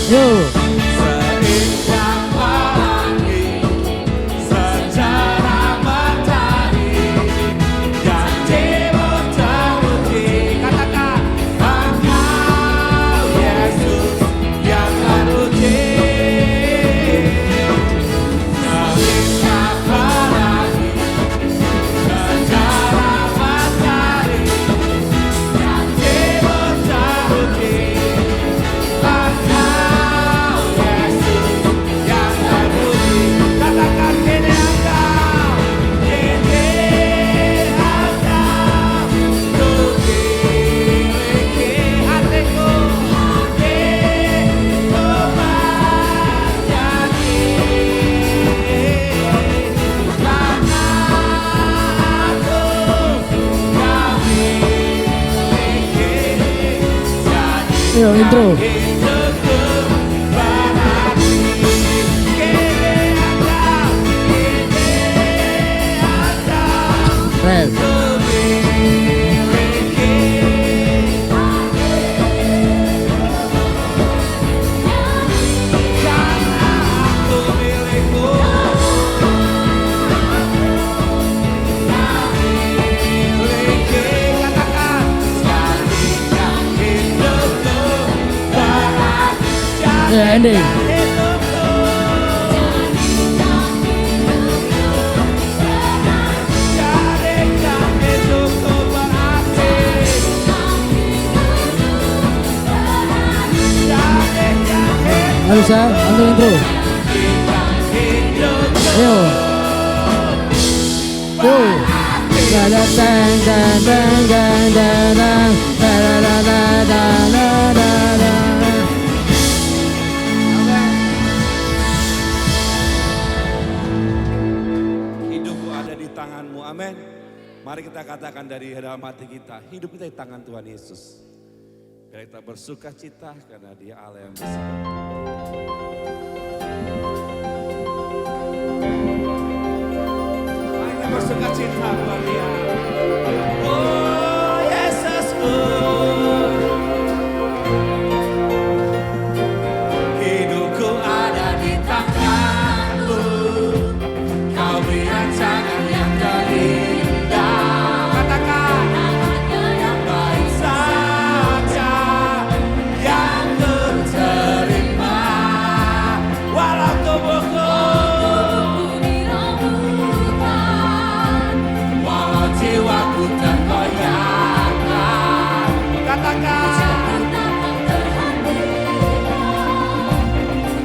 Yuk. Seindah pelangi, secerah matahari, janji-Mu teruji. Katakan, Engkau Yesus yang teruji. Seindah pelangi, secerah matahari, janji-Mu teruji. Yuk intro. Rap. Ya ending. Harus ya, ambil intro. Ayo. Yo. Da da dang dang dang dang dang dang da da da da da da da. Hidupku ada di tangan-Mu, amin. Mari kita katakan dari dalam hati kita, hidup kita di tangan Tuhan Yesus. Biar kita bersuka cita karena Dia Allah yang besar. Mari kita bersuka cita buat Dia. Oh Yesusku, hidupku ada di tangan-Mu. Kau beri rancangan yang terindah. Katakan, yang baik saja yang terterima. Walau tubuhku dirembukan, walau jiwaku tergoyahkan. Katakan,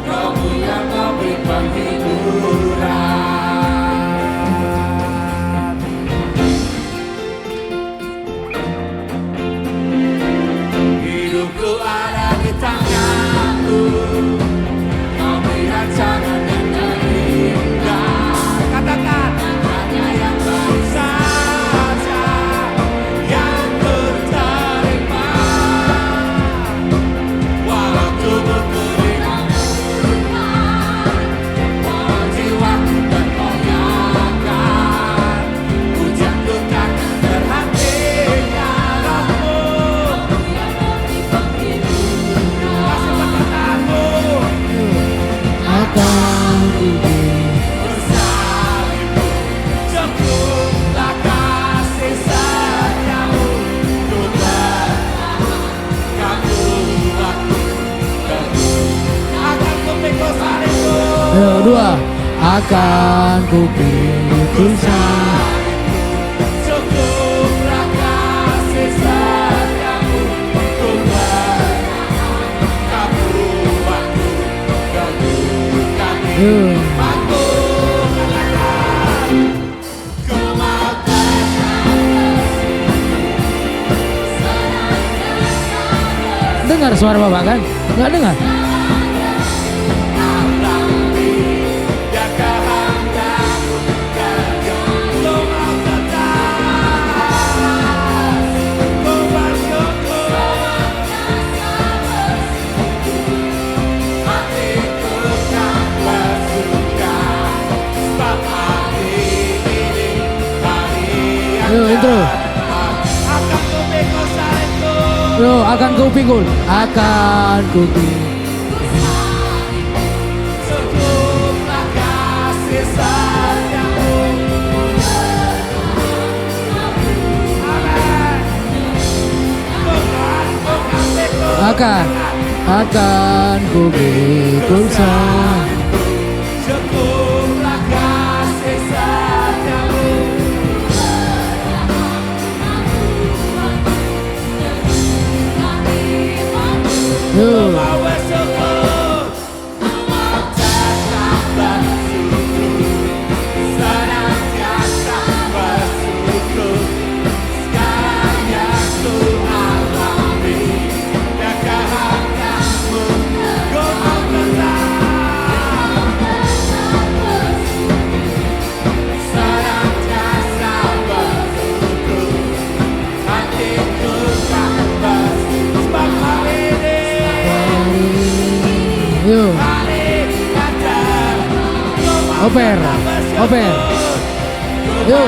Roh-Mu yang memberi penghiburan. Hidupku ada di tangan-Mu. Kau beri rancangan yang terindah. Katakan, hanya yang baik saja yang terterima. Walau tubuhku dirembukan, walau jiwaku tergoyahkan, pujianku takkan terhentikan. Roh-Mu kasih perkataanmu Akan bersalimu, cukuplah kasih setiamu. Ku bertahan, Kau kuatku, akan kupikul salibmu. Ayo dua. Akan kupikul salib. Cukuplah kasih setiamu. Ku bertahan, Kau kuatku, teguhkan Yuk. imanku. Katakan, ku mau Dengar suara Bapak kan? Enggak dengar? dia kehendakmu, ku mau tetap, ku bersyukur, hatiku kan bersuka, sebab hari ini hari yang Yuk intro. akan kupikul salibku. Yo akan kupikul. Akan kupikul. akan ku beri kursa. Cukuplah kasih setiamu. Yo. Mau bersyukur, tetap bersyukur, senantiasa bersyukur. Sekarang yang ku alami, ya kehendak-Mu, ku mau tetap senantiasa bersyukur. Hatiku tak bersyukur, sebab hari ini Yo. Oper. Yo.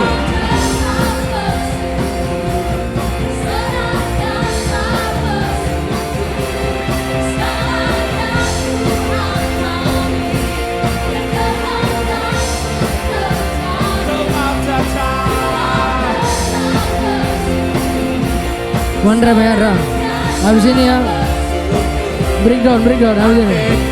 One drum ya drum. Habis ini ya. Breakdown habis ini.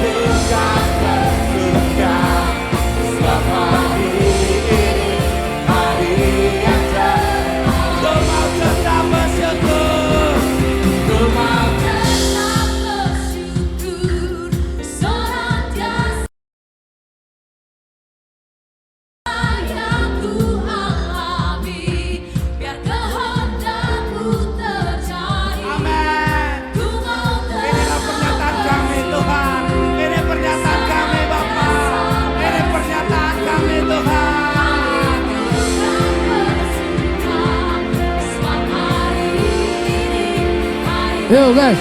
Yo guys.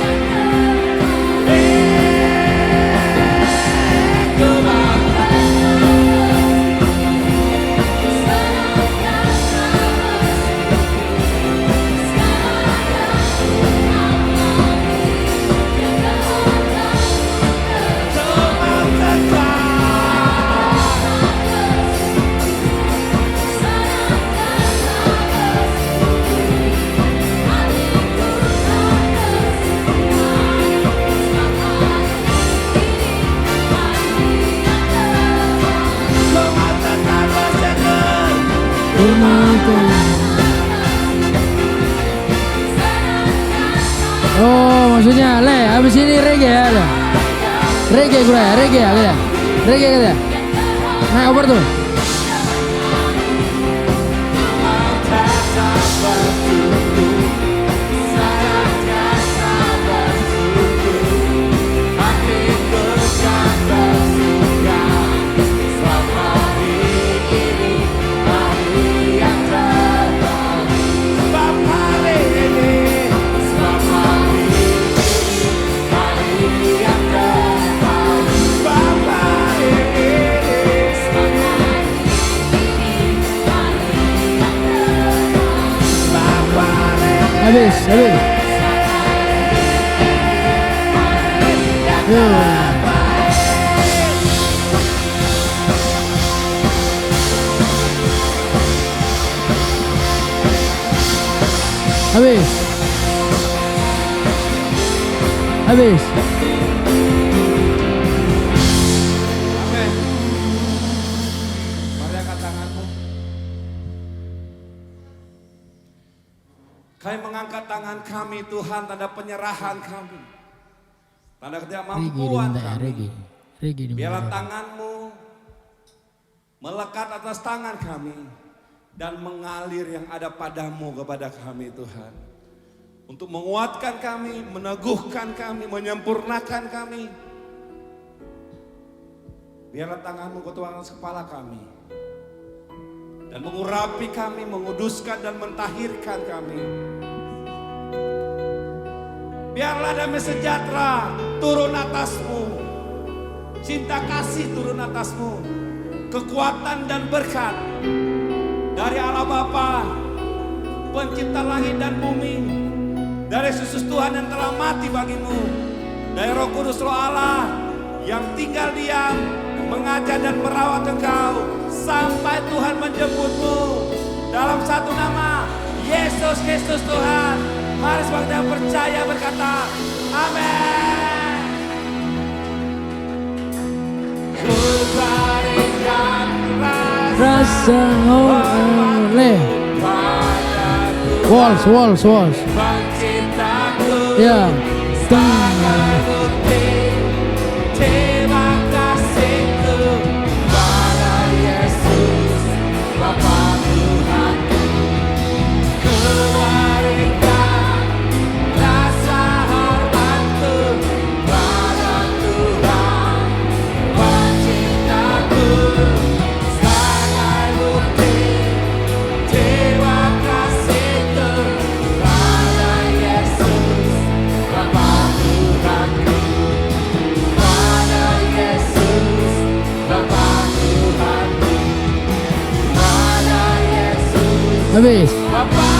Oh maksudnya habis ini reggae ya ada. Reggae gue ya, reggae ya. Reggae gitu ya. Nah over tuh. Habis. Yo. Habis. Amin. Mari angkat tanganmu. Kami mengangkat tangan kami Tuhan, tanda penyerahan kami. Tanda ketidakmampuan kami. Reggae. Biarlah tanganmu melekat atas tangan kami dan mengalir yang ada padamu kepada kami Tuhan. Untuk menguatkan kami, meneguhkan kami, menyempurnakan kami. Biarlah tanganmu ketuaan atas kepala kami. Dan mengurapi kami, menguduskan dan mentahirkan kami. Biarlah damai sejahtera turun atasmu. Cinta kasih turun atasmu. Kekuatan dan berkat dari Allah Bapa, pencipta langit dan bumi. Dari Yesus Tuhan yang telah mati bagimu. Dari Roh Kudus Roh Allah yang tinggal diam, mengajar dan merawat engkau sampai Tuhan menjemputmu. Dalam satu nama, Yesus Kristus Tuhan. Mari semua kita yang percaya berkata, amin. Ku berikan Rasa oleh padaku walls. penciptaku. Ya. Sebagai bukti terima kasihku pada Yesus Bapa Tuhanku. Ku berikan rasa hormatku pada Tuhan penciptaku. Sebagai bukti terima kasihku pada Yesus Bapa Tuhanku. Pada Yesus Bapa Tuhanku. Pada Yesus Habis. Bapa